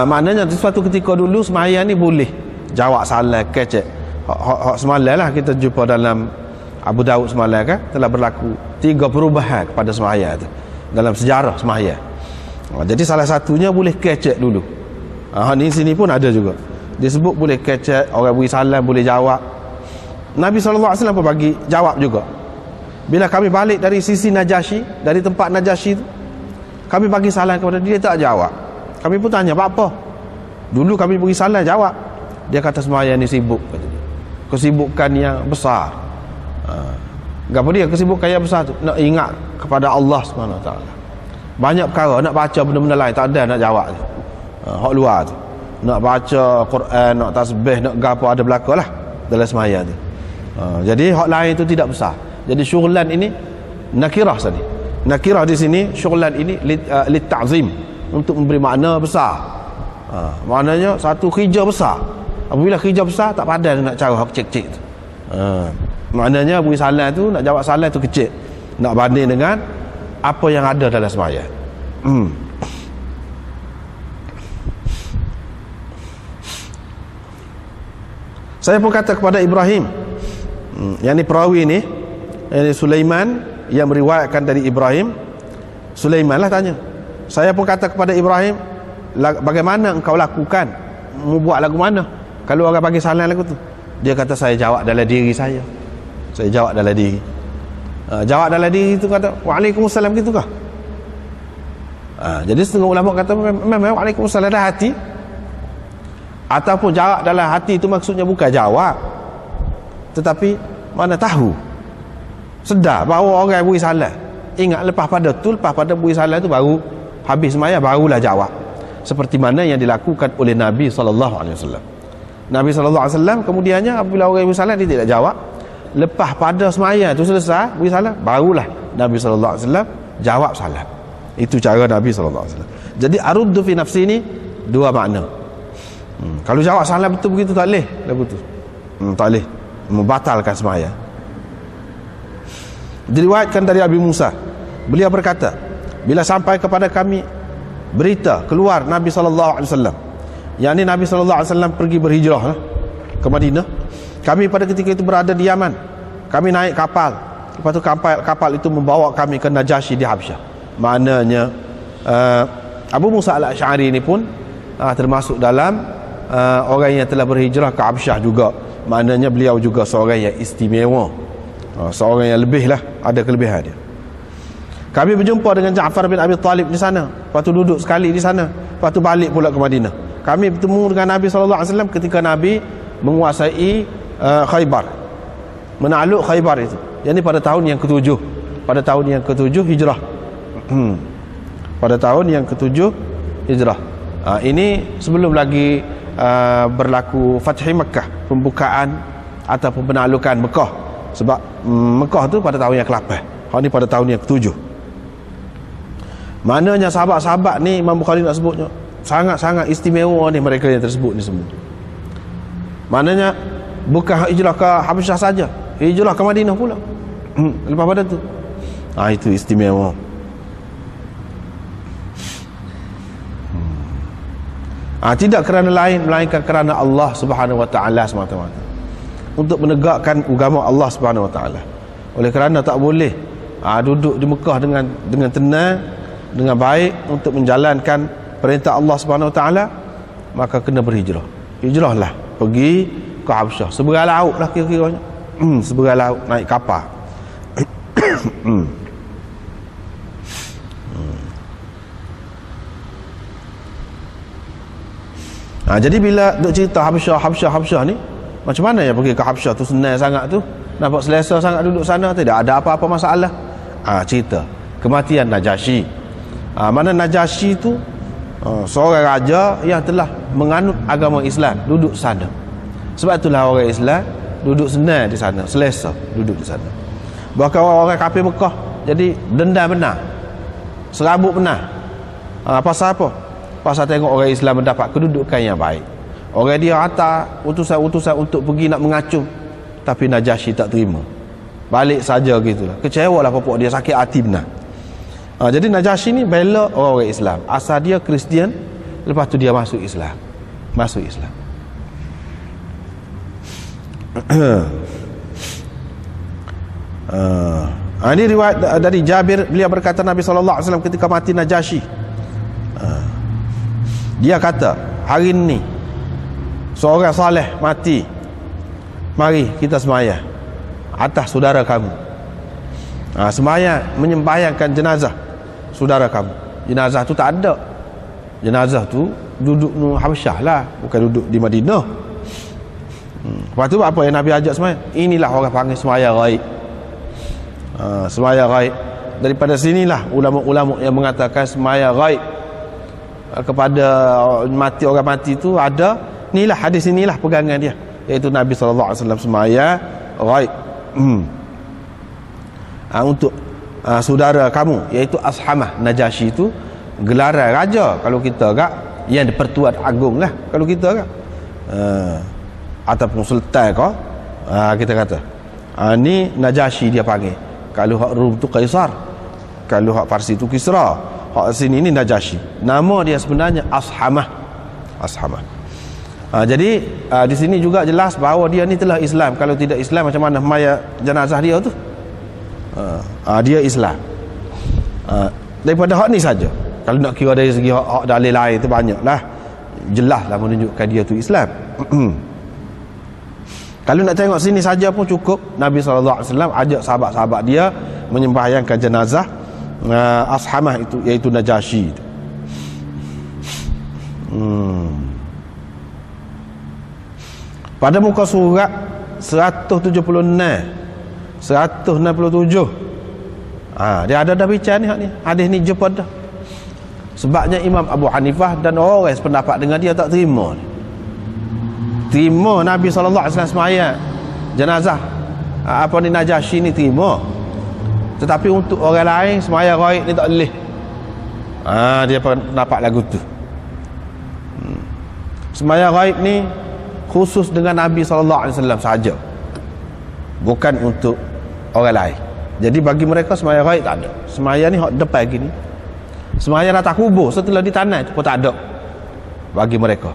Maknanya sesuatu ketika dulu semaya ni boleh jawab salam kecek. Hak semalam lah kita jumpa dalam Abu Daud semalam kan, telah berlaku 3 perubahan kepada semaya tu dalam sejarah semaya. Jadi salah satunya boleh kecek dulu. Ni sini pun ada juga. Dia sebut boleh kecek, orang beri salam boleh jawab. Nabi sallallahu alaihi wasallam pun bagi jawab juga. Bila kami balik dari sisi Najasyi, dari tempat Najasyi tu, kami bagi salam kepada dia, tak jawab. Kami pun tanya, apa? Dulu kami beri salam, jawab. Dia kata semaya ni sibuk, kata dia. Kesibukan yang besar. Apa dia kesibukan yang besar tu? Nak ingat kepada Allah Subhanahu Wa Taala. Banyak perkara nak baca benda-benda lain, tak ada nak jawab tu. Hak luar tu. Nak baca Quran, nak tasbih, nak gapo ada belakalah dalam semaya tu. Jadi hak lain tu tidak besar. Jadi syughlan ini nakirah tadi. Nakirah di sini syughlan ini lit ta'zim, untuk memberi makna besar. Maknanya satu kerja besar. Apabila kerja besar tak padan nak cara hak cek-cek tu. Maknanya beri salam tu, nak jawab salam tu kecil, nak banding dengan apa yang ada dalam sembahyang. Saya pun kata kepada Ibrahim, yang ni perawi ni, yang ni Sulaiman yang meriwayatkan dari Ibrahim. Sulaiman lah tanya, saya pun kata kepada Ibrahim, bagaimana engkau lakukan, mau buat lagu mana kalau orang bagi salam lagu tu? Dia kata, saya jawab dalam diri saya. Saya jawab dalam diri. Jawab dalam diri tu kata Waalaikumsalam gitu kah? Jadi setengah ulama kata memang Waalaikumsalam dalam hati, ataupun jawab dalam hati itu maksudnya bukan jawab, tetapi mana tahu, sedar bahawa orang beri salam. Ingat lepas pada beri salam tu baru habis sembahyang barulah jawab. Seperti mana yang dilakukan oleh Nabi SAW. Nabi SAW kemudiannya apabila orang beri salam dia tidak jawab. Lepas pada sembahyang tu selesai beri salam, barulah Nabi SAW jawab salam. Itu cara Nabi SAW. Jadi aruddu fi nafsi ni dua makna. Kalau jawab salam betul begitu tak boleh lagu tu. Tak boleh, membatalkan sembahyang. Diriwayatkan dari Abi Musa, beliau berkata, bila sampai kepada kami berita keluar Nabi SAW, yang ni Nabi SAW pergi berhijrah ke Madinah. Kami pada ketika itu berada di Yaman. Kami naik kapal. Lepas tu kapal itu membawa kami ke Najasyi di Habsyah. Maknanya Abu Musa al-Asy'ari ini pun termasuk dalam orang yang telah berhijrah ke Habsyah juga. Maknanya beliau juga seorang yang istimewa, seorang yang lebih lah, ada kelebihan dia. Kami berjumpa dengan Ja'far bin Abi Talib di sana. Lepas tu duduk sekali di sana. Lepas tu balik pula ke Madinah. Kami bertemu dengan Nabi SAW ketika Nabi menguasai Khaybar, menakluk Khaybar itu. Yang ini pada tahun yang ke-7. Pada tahun yang ke-7 hijrah. Pada tahun yang ke-7 hijrah. Ini sebelum lagi berlaku Fathi Makkah, pembukaan ataupun penaklukan Mekah. Sebab Mekah tu pada tahun yang ke-8. Ini pada tahun yang ke-7. Maknanya sahabat-sahabat ni Imam Bukhari nak sebutnya sangat-sangat istimewa ni, mereka yang tersebut ni semua. Maknanya bukan hijrah ke Habsyah saja, hijrah ke Madinah pula. Lepas pada tu itu istimewa. Tidak kerana lain melainkan kerana Allah Subhanahu wa taala semata-mata, untuk menegakkan agama Allah Subhanahu wa taala. Oleh kerana tak boleh duduk di Mekah dengan tenang, dengan baik untuk menjalankan perintah Allah Subhanahu wa taala, maka kena berhijrah. Hijrahlah, pergi ke Habsyah, seberang laut lah kira-kiranya. Seberang laut, naik kapal. Jadi bila duk cerita Habsyah ni, macam mana ya pergi ke Habsyah tu, senang sangat tu, nampak selesa sangat duduk sana, tidak ada apa-apa masalah. Cerita kematian Najasyi. Mana Najasyi tu seorang raja yang telah menganut agama Islam, duduk sana. Sebab itulah orang Islam duduk senang di sana, selesa duduk di sana. Bahkan orang kafir Mekah jadi dendam benar, serabut benar. Pasal apa? Pasal tengok orang Islam mendapat kedudukan yang baik. Orang dia hantar utusan-utusan untuk pergi nak mengacung, tapi Najasyi tak terima, balik saja gitulah. Kecewa lah pokok dia, sakit hati benar. Jadi Najasyi ni bela orang Islam. Asal dia Kristian, lepas tu dia masuk Islam. Ini riwayat dari Jabir, beliau berkata Nabi SAW ketika mati Najasyi, dia kata, hari ini seorang saleh mati, mari kita sembahyang atas saudara kamu. Sembahyang menyembahyangkan jenazah saudara kamu. Jenazah tu tak ada, jenazah tu duduk di Habsyah lah, bukan duduk di Madinah. Lepas tu apa yang Nabi ajak sembahyang? Inilah orang panggil sembahyang ghaib. Sembahyang ghaib. Daripada sinilah ulama-ulama yang mengatakan sembahyang ghaib kepada orang mati tu ada. Inilah hadis, inilah pegangan dia, iaitu Nabi SAW sembahyang ghaib untuk saudara kamu, iaitu Ashamah. Najasyi itu gelaran raja kalau kita kak, yang di Pertuan Agong lah kalau kita kak. ataupun sultan kau, kita kata ni Najasyi dia panggil. Kalau hak Rum tu Kaisar, kalau hak Parsi tu Kisra, hak sini ni Najasyi. Nama dia sebenarnya Ashamah. Jadi di sini juga jelas bahawa dia ni telah Islam. Kalau tidak Islam, macam mana mayat jenazah dia tu? Dia Islam. Daripada hak ni saja. Kalau nak kira dari segi hak dalil lain tu banyaklah, jelaslah menunjukkan dia tu Islam. Kalau nak tengok sini saja pun cukup. Nabi SAW ajak sahabat-sahabat dia menyembahyangkan jenazah Ashamah itu, iaitu Najasyi itu. Pada muka surat 176 167, dia ada dah bicara ni, hadis ni jumpa dah. Sebabnya Imam Abu Hanifah dan orang sependapat dengan dia tak terima Nabi SAW semaya jenazah Najasyi ni terima, tetapi untuk orang lain semaya ghaib ni tak boleh. Dia pendapat lagu tu. Semaya ghaib ni khusus dengan Nabi SAW saja, bukan untuk orang lain. Jadi bagi mereka semaya ghaib tak ada. Semaya ni hak depan gini, semaya atas kubur setelah ditanam itu pun tak ada bagi mereka.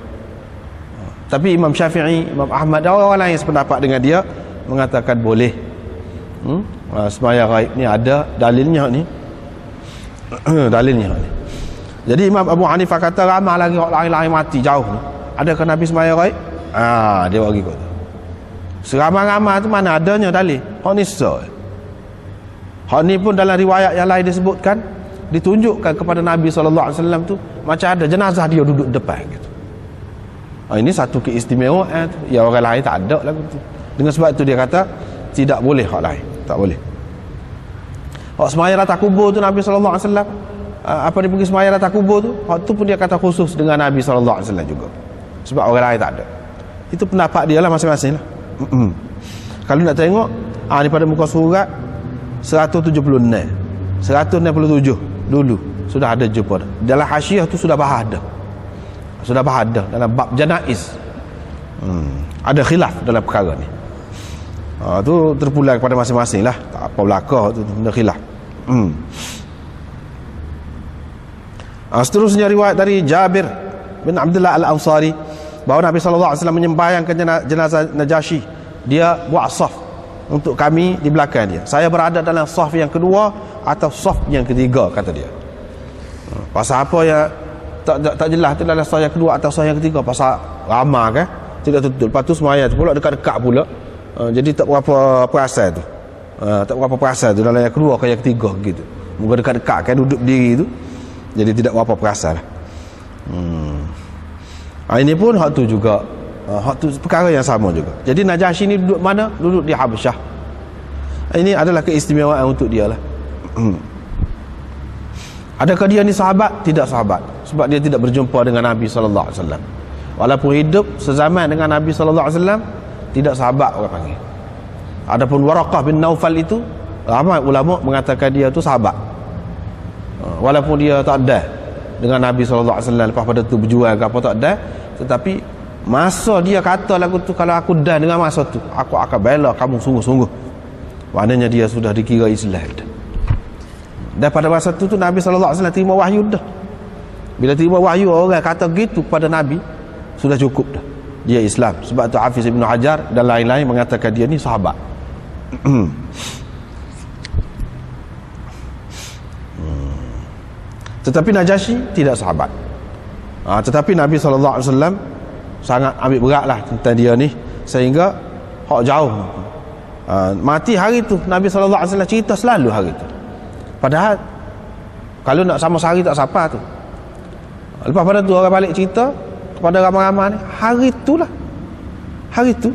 Tapi Imam Syafi'i, Imam Ahmad dan orang lain sependapat dengan dia mengatakan boleh. Semaya ghaib ni ada dalilnya ni. Dalilnya ni. Jadi Imam Abu Hanifah kata ramai lagi orang lain mati jauh ni. Adakah Nabi semaya ghaib? Dia bagi kata. Seramai-ramai tu mana adanya dalil? Hak ni sah. Hak ni pun dalam riwayat yang lain disebutkan, ditunjukkan kepada Nabi SAW tu macam ada jenazah dia duduk depan gitu. Ini satu keistimewaan tu. Ya orang lain tak ada lagu tu. Dengan sebab itu dia kata tidak boleh hak lain, tak boleh. Hak semaya atas kubur tu Nabi SAW, apa dia pergi semaya atas kubur tu, hak tu pun dia kata khusus dengan Nabi SAW juga. Sebab orang lain tak ada. Itu pendapat dia lah masing-masing lah. Kalau nak tengok ni pada muka surat 176 167 dulu sudah ada jumpa dah. Dalam hasyiah tu sudah bahas dah. Dalam bab janaiz ada khilaf dalam perkara ni. Tu terpulang kepada masing-masing lah, tak apa belakang tu ada khilaf. Seterusnya riwayat dari Jabir bin Abdullah Al-Ansari bahawa Nabi SAW menyembahyangkan jenazah Najasyi. Dia buat saf untuk kami di belakang dia. Saya berada dalam saf yang kedua atau saf yang ketiga, kata dia. Pasal apa yang tak jelas tu dalam saf yang kedua atau saf yang ketiga, pasal ramai kan, tidak betul. Lepas tu semaya tu pula dekat-dekat pula. Jadi tak berapa perasan tu. Tak berapa perasan tu dalam yang kedua ke yang ketiga gitu. Muka dekat-dekat kan duduk berdiri tu. Jadi tidak berapa perasan lah. Ini pun hak tu juga, hak tu perkara yang sama juga. Jadi Najasyi ni duduk mana? Duduk di Habasyah. Ini adalah keistimewaan untuk dia lah. Adakah dia ni sahabat? Tidak sahabat, sebab dia tidak berjumpa dengan Nabi SAW. Walaupun hidup sezaman dengan Nabi SAW, tidak sahabat orang panggil. Adapun Waraqah bin Naufal itu, ramai ulama mengatakan dia tu sahabat, walaupun dia tak ada dengan Nabi SAW. Lepas pada tu berjuang ke apa tak ada, tetapi masa dia kata lagu tu, kalau aku dah dengan masa tu, aku akan bela kamu sungguh-sungguh. Maknanya dia sudah dikira Islam dah. Dan pada masa tu Nabi SAW terima wahyu dah. Bila terima wahyu, orang kata gitu pada Nabi, sudah cukup dah, dia Islam. Sebab tu Hafiz Ibn Hajar dan lain-lain mengatakan dia ni sahabat. Tetapi Najasyi tidak sahabat. Tetapi Nabi SAW sangat ambil berat lah tentang dia ni, sehingga hak jauh. Mati hari tu Nabi SAW cerita selalu hari tu. Padahal kalau nak sama sehari tak siapa tu. Lepas pada tu orang balik cerita kepada ramai-ramai ni, hari tu lah, hari tu,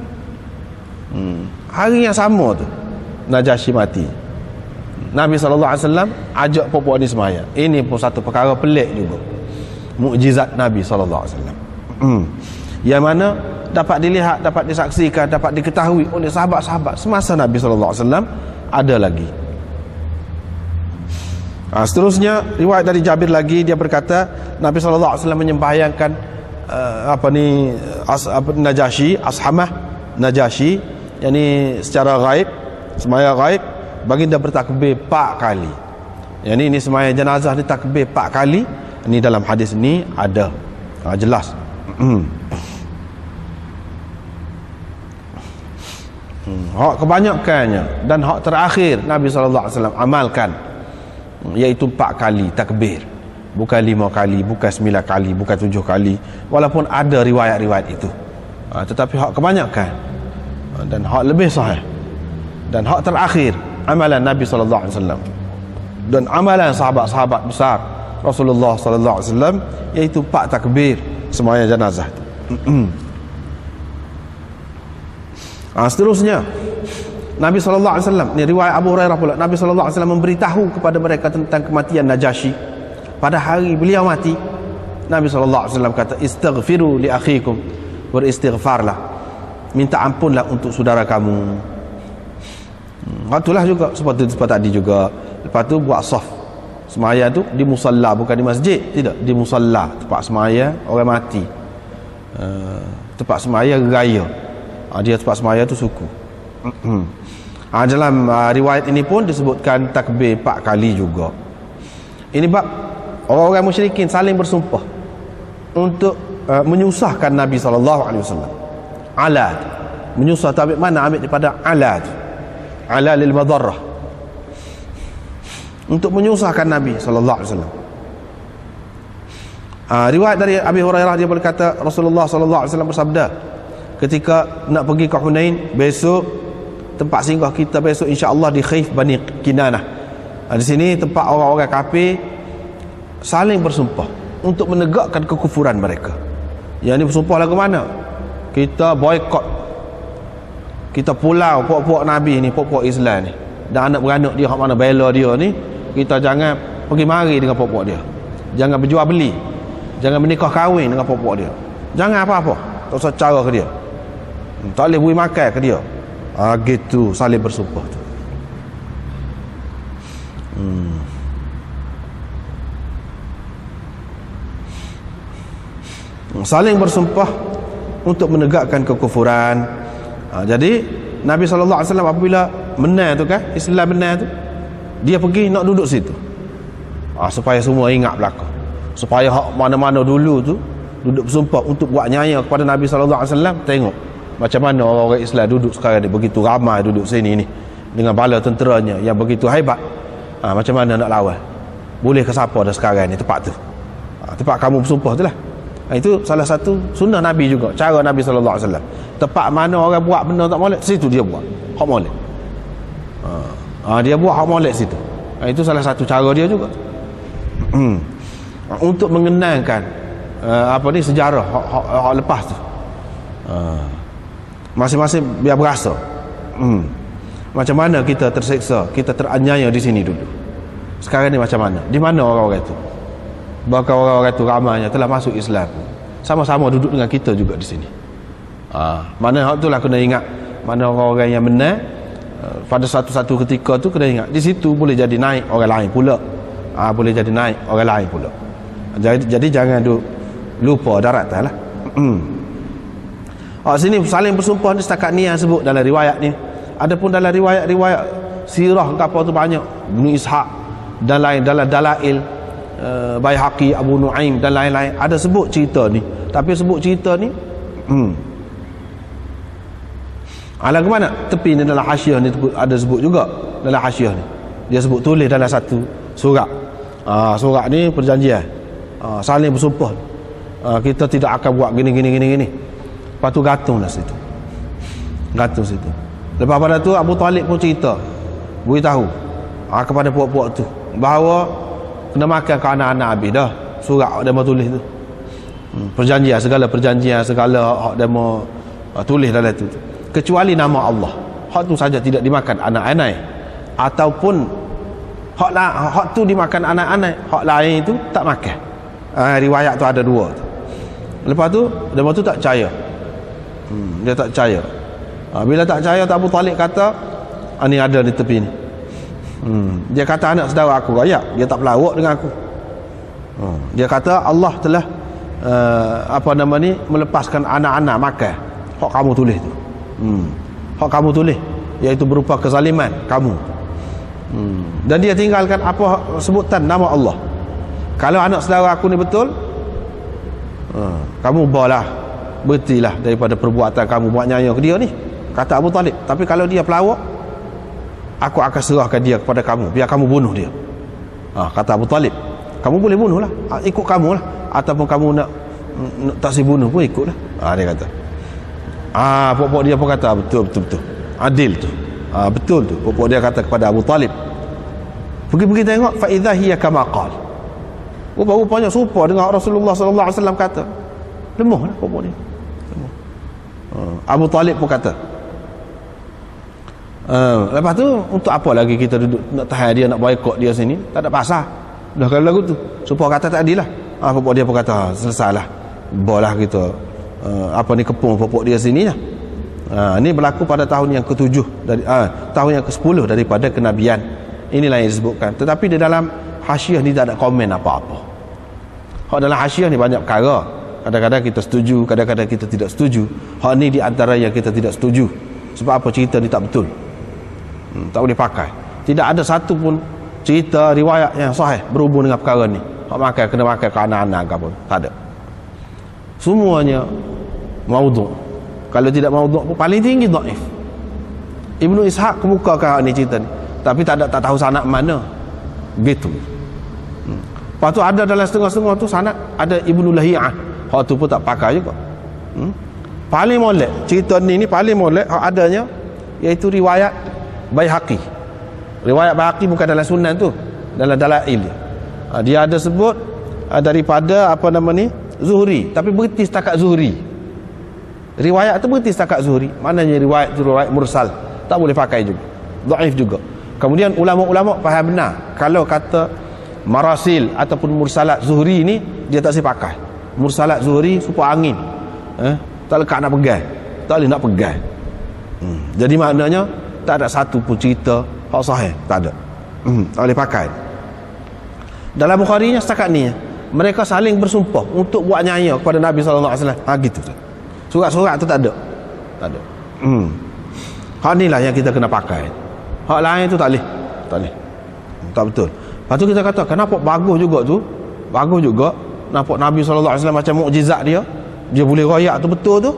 hari yang sama tu Najasyi mati. Nabi SAW ajak puak-puak ni semaya. Ini pun satu perkara pelik juga, mukjizat Nabi SAW, yang mana dapat dilihat, dapat disaksikan, dapat diketahui oleh sahabat-sahabat semasa Nabi SAW ada lagi. Seterusnya riwayat dari Jabir lagi, dia berkata Nabi SAW menyembahyangkan Najasyi, Ashamah Najasyi, yang ni secara gaib, semaya gaib, baginda bertakbir 4 kali. Yang ni semaya jenazah ni takbir 4 kali. Ni dalam hadis ni ada, jelas. Hak kebanyakannya dan hak terakhir Nabi SAW amalkan, iaitu 4 kali takbir, bukan 5 kali, bukan 9 kali, bukan 7 kali, walaupun ada riwayat-riwayat itu. Tetapi hak kebanyakan dan hak lebih sahih dan hak terakhir amalan Nabi SAW dan amalan sahabat-sahabat besar Rasulullah SAW, iaitu 4 takbir semaya jenazah. Seterusnya Nabi SAW, ni riwayat Abu Hurairah pula, Nabi SAW memberitahu kepada mereka tentang kematian Najasyi. Pada hari beliau mati, Nabi SAW kata, istaghfiru li akhikum, beristighfarlah, minta ampunlah untuk saudara kamu. Itulah juga seperti tadi juga. Lepas tu buat saf semaya tu di musalla, bukan di masjid, tidak, di musalla, tempat semaya orang mati, tempat semaya raya. Dia tempat semaya tu suku. Dalam riwayat ini pun disebutkan takbir 4 kali juga. Ini bab orang-orang musyrikin saling bersumpah untuk menyusahkan Nabi SAW. Alad, menyusah tu ambil mana? Ambil daripada alad, ala lil madarrah, untuk menyusahkan Nabi SAW. Riwayat dari Abi Hurairah, dia berkata Rasulullah SAW bersabda ketika nak pergi ke Hunain, besok tempat singgah kita besok insya-Allah di Khayf Bani Kinanah. Di sini tempat orang-orang kafir saling bersumpah untuk menegakkan kekufuran mereka. Yang ni bersumpah lagu mana? Kita boykot, kita pulau puak-puak Nabi ni, puak-puak Islam ni, dan anak beranak dia hak mana bela dia ni, kita jangan pergi mari dengan puak-puak dia, jangan berjual beli, jangan menikah kahwin dengan puak-puak dia, jangan apa-apa, tak usah cara ke dia, tak boleh beri makan ke dia. Gitu saling bersumpah tu. Saling bersumpah untuk menegakkan kekufuran. Jadi Nabi SAW apabila menang tu kan, Islam menang tu, dia pergi nak duduk situ, supaya semua ingat belaka, supaya hak mana-mana dulu tu duduk bersumpah untuk buat nyaya kepada Nabi SAW. Tengok macam mana orang-orang Islam duduk sekarang ni, begitu ramai duduk sini ni dengan bala tenteranya yang begitu hebat. Macam mana nak lawan? Boleh ke siapa dah sekarang ni tempat tu? Tempat kamu bersumpah tu lah. Itu salah satu sunnah Nabi juga, cara Nabi SAW. Tempat mana orang buat benda tak molek, situ dia buat hak molek. Dia buat hak molek situ. Itu salah satu cara dia juga. Untuk mengenangkan sejarah hak lepas tu. Masing-masing biar berasa macam mana kita terseksa, kita teraniaya di sini dulu. Sekarang ni macam mana? Di mana orang-orang itu? Bahkan orang-orang itu ramainya telah masuk Islam, sama-sama duduk dengan kita juga di sini. Mana hak itulah kena ingat, mana orang-orang yang benar pada satu-satu ketika tu kena ingat. Di situ boleh jadi naik orang lain pula. Boleh jadi naik orang lain pula. Jadi jangan lupa daratan lah. Sini saling bersumpah ni setakat ni yang sebut dalam riwayat ni. Adapun dalam riwayat-riwayat sirah apa tu banyak, Ibnu Ishaq dan lain, dalam Dalail Baihaqi, Abu Nuaim dan lain-lain ada sebut cerita ni. Tapi sebut cerita ni alang ke mana? Tepi ni dalam hasyiah ni ada sebut juga. Dalam hasyiah ni dia sebut, tulis dalam satu surat. Surat ni perjanjian, saling bersumpah, kita tidak akan buat gini. Lepas tu gantung lah situ, gantung situ. Lepas pada tu Abu Talib pun cerita, beritahu kepada puak-puak tu bahawa kena makan ke anak-anak habis dah. Surat dia mau tulis tu, perjanjian, segala perjanjian, segala hak dia mau tulis dalam tu, kecuali nama Allah. Hak tu saja tidak dimakan anak-anak, ataupun hak tu dimakan anak-anak, hak lain itu tak makan. Riwayat tu ada dua tu. Lepas tu dia tu tak percaya. Dia tak percaya. Bila tak percaya, Abu Talib kata, ni ada di tepi ni. Dia kata anak saudara aku raya, dia tak pelawak dengan aku. Dia kata Allah telah apa nama ni, melepaskan anak-anak makan. Hak kamu tulis tu. Hak kamu tulis, iaitu berupa kezaliman kamu. Dan dia tinggalkan apa sebutan nama Allah. Kalau anak saudara aku ni betul, kamu balah, berhentilah daripada perbuatan kamu buat nyaya ke dia ni, kata Abu Talib. Tapi kalau dia pelawak, aku akan serahkan dia kepada kamu, biar kamu bunuh dia. Kata Abu Talib, kamu boleh bunuh lah, ikut kamu lah, ataupun kamu nak tak si bunuh pun ikut lah. Dia kata, pokok dia pun kata betul, adil tu, betul tu. Pokok dia kata kepada Abu Talib, pergi tengok, fa idza hiya kama qala. Rupa-rupanya serupa dengan Rasulullah sallallahu alaihi wasallam kata. Lemah lah pokok dia. Abu Talib pun kata, lepas tu untuk apa lagi kita duduk nak tahan dia, nak boikot dia sini? Tak ada pasal. Dah kalau lagu tu supaya kata tak adil lah. Pokok dia pun kata selesailah, bolah kita kepung pokok dia sini lah. Ini berlaku pada tahun yang ke-7 dari tahun yang ke-10 daripada kenabian. Inilah yang disebutkan. Tetapi di dalam hasyiah ni tak ada komen apa-apa. Hak dalam hasyiah ni banyak perkara. Kadang-kadang kita setuju, kadang-kadang kita tidak setuju. Hak ni di antara yang kita tidak setuju. Sebab apa? Cerita ni tak betul. Tak boleh pakai. Tidak ada satu pun cerita riwayat yang sahih berhubung dengan perkara ni. Hak makan kena makan ke anak-anak ke apa? Tak ada. Semuanya maudhu'. Kalau tidak maudhu' pun paling tinggi dhaif. Ibnu Ishaq kemukakan hak ni cerita ni. Tapi tak tahu sanad mana. Gitu. Lepas tu ada dalam setengah-setengah tu sanad ada Ibnu Lahiyah. Hak tu pun tak pakai juga. Paling molek cerita ni paling molek hak adanya iaitu riwayat Baihaqi. Riwayat Baihaqi bukan dalam sunan tu, dalam dalail dia. Dia ada sebut daripada apa nama ni, Zuhri, tapi berhenti setakat Zuhri. Riwayat tu berhenti setakat Zuhri. Maknanya riwayat tu riwayat mursal, tak boleh pakai juga, dhaif juga. Kemudian ulama-ulama faham benar kalau kata marasil ataupun mursalat Zuhri ni dia tak boleh pakai. Mursalat Zuhri supaya angin, tak lekat nak pegang, tak boleh nak pegang. Jadi maknanya tak ada satu pun cerita hak sahih, tak ada. Tak boleh pakai. Dalam Bukhari-nya setakat ni mereka saling bersumpah untuk buat nyaya kepada Nabi sallallahu alaihi wasallam. Gitu. Surat-surat tu tak ada. Tak ada. Hak inilah yang kita kena pakai. Hak lain tu tak boleh. Tak boleh. Tak betul. Lepas tu kita kata kenapa bagus juga tu? Bagus juga nampak Nabi sallallahu alaihi wasallam macam mukjizat dia. Dia boleh royak tu betul tu.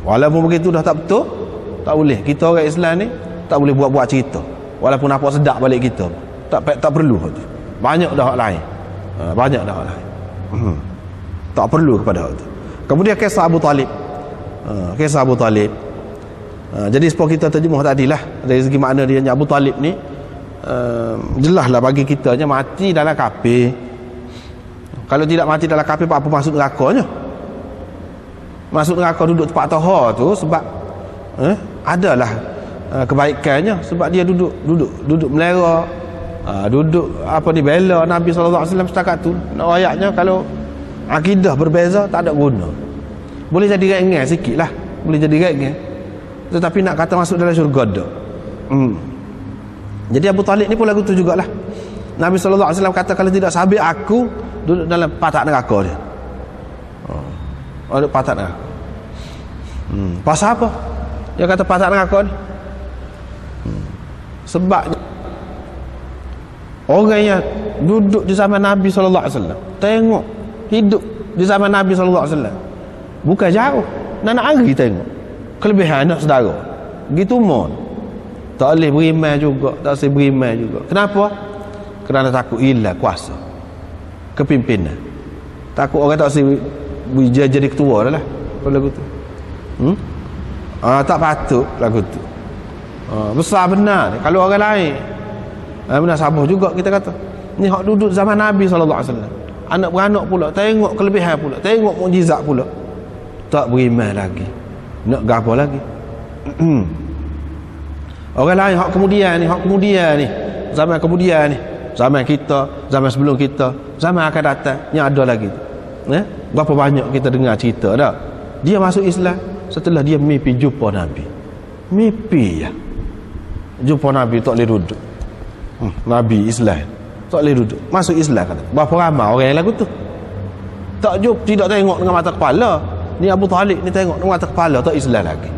Walaupun begitu dah tak betul, tak boleh. Kita orang Islam ni tak boleh buat-buat cerita. Walaupun nampak sedap balik kita. Tak perlu tu. Banyak dah hak lain. Banyak dah hak lain. Tak perlu kepada hak tu. Kemudian kisah Abu Talib. Kisah Abu Talib. Jadi sebab kita terjemah tadi lah dari segi makna dia Abu Talib ni jelaslah bagi kita mati dalam kafir. Kalau tidak mati dalam kafir, apa maksud nerakanya? Masuk neraka duduk tempat tahar tu sebab adalah kebaikannya, sebab dia duduk melera, duduk bela Nabi sallallahu alaihi wasallam setakat tu. Nak ayatnya kalau akidah berbeza tak ada guna. Boleh jadi ringan sikitlah, boleh jadi ringan. Tetapi nak kata masuk dalam syurga dak. Jadi Abu Talib ni pun lagu tu jugalah. Nabi sallallahu alaihi wasallam kata kalau tidak sabit aku duduk dalam patak neraka dia. Ada patak neraka. Pasal apa? Dia kata patak neraka ni. Sebab orang yang duduk di zaman Nabi sallallahu alaihi wasallam, tengok hidup di zaman Nabi sallallahu alaihi wasallam, bukan jauh. Nak hari tengok kelebihan anak saudara. Gitu mon. Tak boleh beriman juga, tak boleh beriman juga. Kenapa? Kerana takut hilang kuasa kepimpinan. Takut orang tak boleh jadi ketua dah lah lagu tu. Tak patut lagu tu. Besar benar ni. Kalau orang lain benar sabar juga kita kata. Ni hak duduk zaman Nabi sallallahu alaihi wasallam. Anak beranak pula, tengok kelebihan pula, tengok mukjizat pula. Tak beriman lagi. Nak gapo lagi? Orang lain hak kemudian ni, zaman kemudian ni, zaman kita, zaman sebelum kita, zaman akan datang yang ada lagi. Berapa banyak kita dengar cerita dah. Dia masuk Islam setelah dia mimpi jumpa Nabi. Mimpi ya. Jumpa Nabi tak boleh duduk. Nabi Islam tak boleh duduk. Masuk Islam kata. Berapa ramai orang yang lagu tu. takjub tidak tengok dengan mata kepala. Ni Abu Talib ni tengok dengan mata kepala, tak Islam lagi.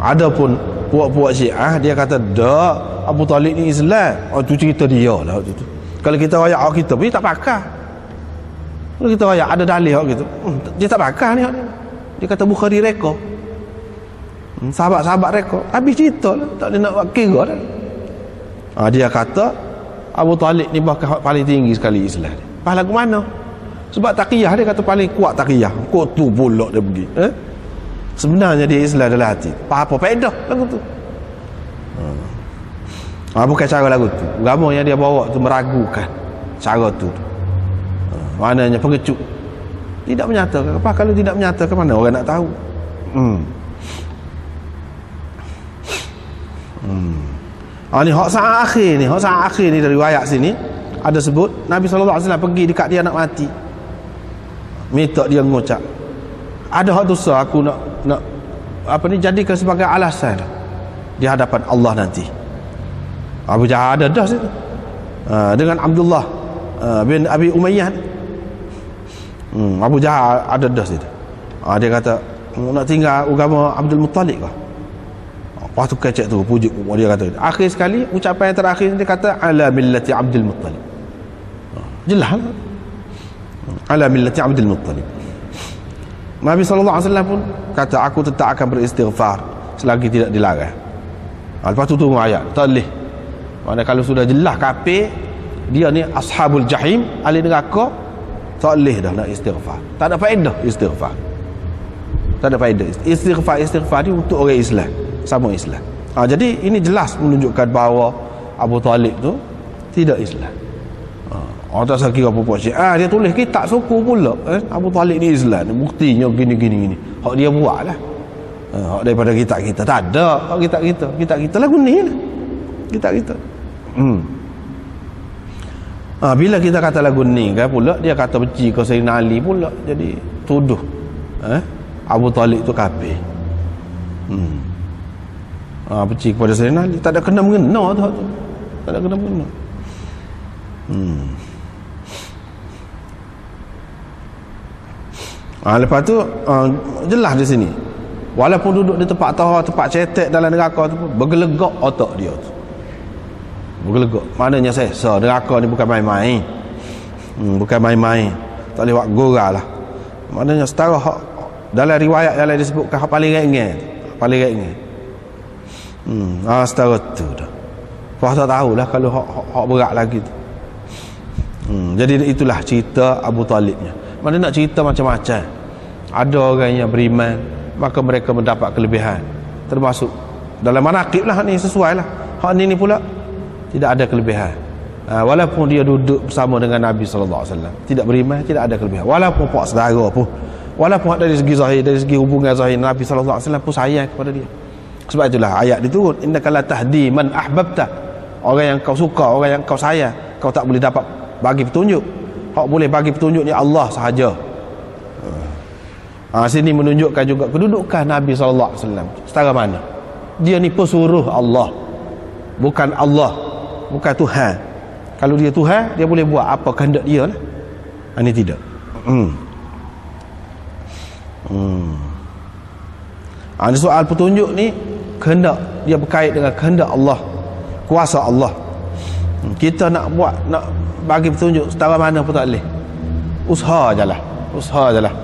Adapun puak-puak Syiah dia kata dak, Abu Talib ni Islam. Oh tu cerita dia lah tu. Kalau kita royak kita pun tak pakar. Kalau kita royak ada dalil gitu, dia tak pakar ni. Dia kata Bukhari reka. Sahabat-sahabat reka. Habis cerita lah, tak ada nak buat kira dah. Dia kata Abu Talib ni bahkan paling tinggi sekali Islam. Pahala ke mana? Sebab taqiyah dia kata paling kuat taqiyah. Kok tu pula dia pergi. Sebenarnya dia Islam dalam hati. Apa faedah lagu tu? Bukan cara lagu tu. Agama yang dia bawa tu meragukan cara tu. Maknanya pengecut. Tidak menyatakan. Apa kalau tidak menyatakan, mana orang nak tahu? Ni hak saat akhir ni, hak saat akhir ni dari riwayat sini ada sebut Nabi SAW pergi dekat dia nak mati, minta dia mengucap, ada hak dosa aku nak apa ni jadikan sebagai alasan di hadapan Allah nanti. Abu Jahal ada dah situ dengan Abdullah bin Abi Umayyah. Abu Jahal ada dah situ. Dia kata nak tinggal agama Abdul Muttalib kah? Lepas tu kecek tu pujuk dia kata. Akhir sekali ucapan yang terakhir dia kata ala millati Abdul Muttalib. Jelas ala millati Abdul Muttalib. Nabi SAW pun kata aku tetap akan beristighfar selagi tidak dilarang. Lepas tu turun ayat tak boleh. Mana kalau sudah jelas kafir dia ni ashabul jahim, ahli neraka, tak boleh dah nak istighfar. Tak ada faedah istighfar. Tak ada faedah. Istighfar ni untuk orang Islam, sama Islam. Jadi ini jelas menunjukkan bahawa Abu Talib tu tidak Islam. Orang tak kira apa-apa Syiah, dia tulis kitab suku pula Abu Talib ni Islam, buktinya gini. Hak dia buat lah. Hak daripada kitab kita tak ada. Hak kitab kita lagu ni lah. Kitab kita. Bila kita kata lagu ni kan pula dia kata benci ke Sayyidina Ali pula, jadi tuduh Abu Talib tu kafir. Benci kepada Sayyidina Ali, tak ada kena mengena tu. Tak ada kena mengena. Lepas tu jelas di sini walaupun duduk di tempat tahu, tempat cetek dalam neraka tu pun bergelegak otak dia tu. Bergelegak, maknanya sesa neraka ni bukan main-main. Bukan main-main, tak boleh buat gora lah. Maknanya setara hak dalam riwayat yang lain disebutkan hak paling ringan. Setara tu dah. Kau tak tahulah kalau hak berat lagi tu. Jadi itulah cerita Abu Talibnya. Mana nak cerita macam-macam. Ada orang yang beriman, maka mereka mendapat kelebihan. Termasuk dalam manaqib lah ni, sesuai lah. Hak ni pula tidak ada kelebihan. Walaupun dia duduk bersama dengan Nabi SAW, tidak beriman, tidak ada kelebihan. Walaupun pak saudara pun, walaupun dari segi zahir, dari segi hubungan zahir, Nabi SAW pun sayang kepada dia. Sebab itulah ayat diturun, innaka la tahdi man ahbabta. Orang yang kau suka, orang yang kau sayang, kau tak boleh dapat bagi petunjuk. Hak boleh bagi petunjuk ni Allah sahaja. Sini menunjukkan juga kedudukan Nabi SAW. Setara mana dia ni pesuruh Allah, bukan Allah, bukan Tuhan. Kalau dia Tuhan, dia boleh buat apa kehendak dia lah. Ini tidak. Ini soal petunjuk ni, kehendak dia berkait dengan kehendak Allah, kuasa Allah. Kita nak buat, nak bagi petunjuk setara mana pun tak boleh. Usaha je lah.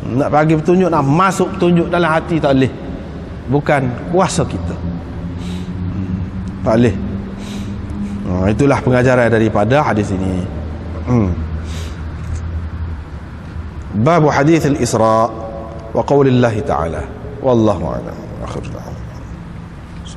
Nak bagi petunjuk, nak masuk petunjuk dalam hati tak boleh. Bukan kuasa kita. Tak boleh. Itulah pengajaran daripada hadis ini. Bab hadis al-Isra wa qaulillahi ta'ala. Wallahu a'lam. Akhirul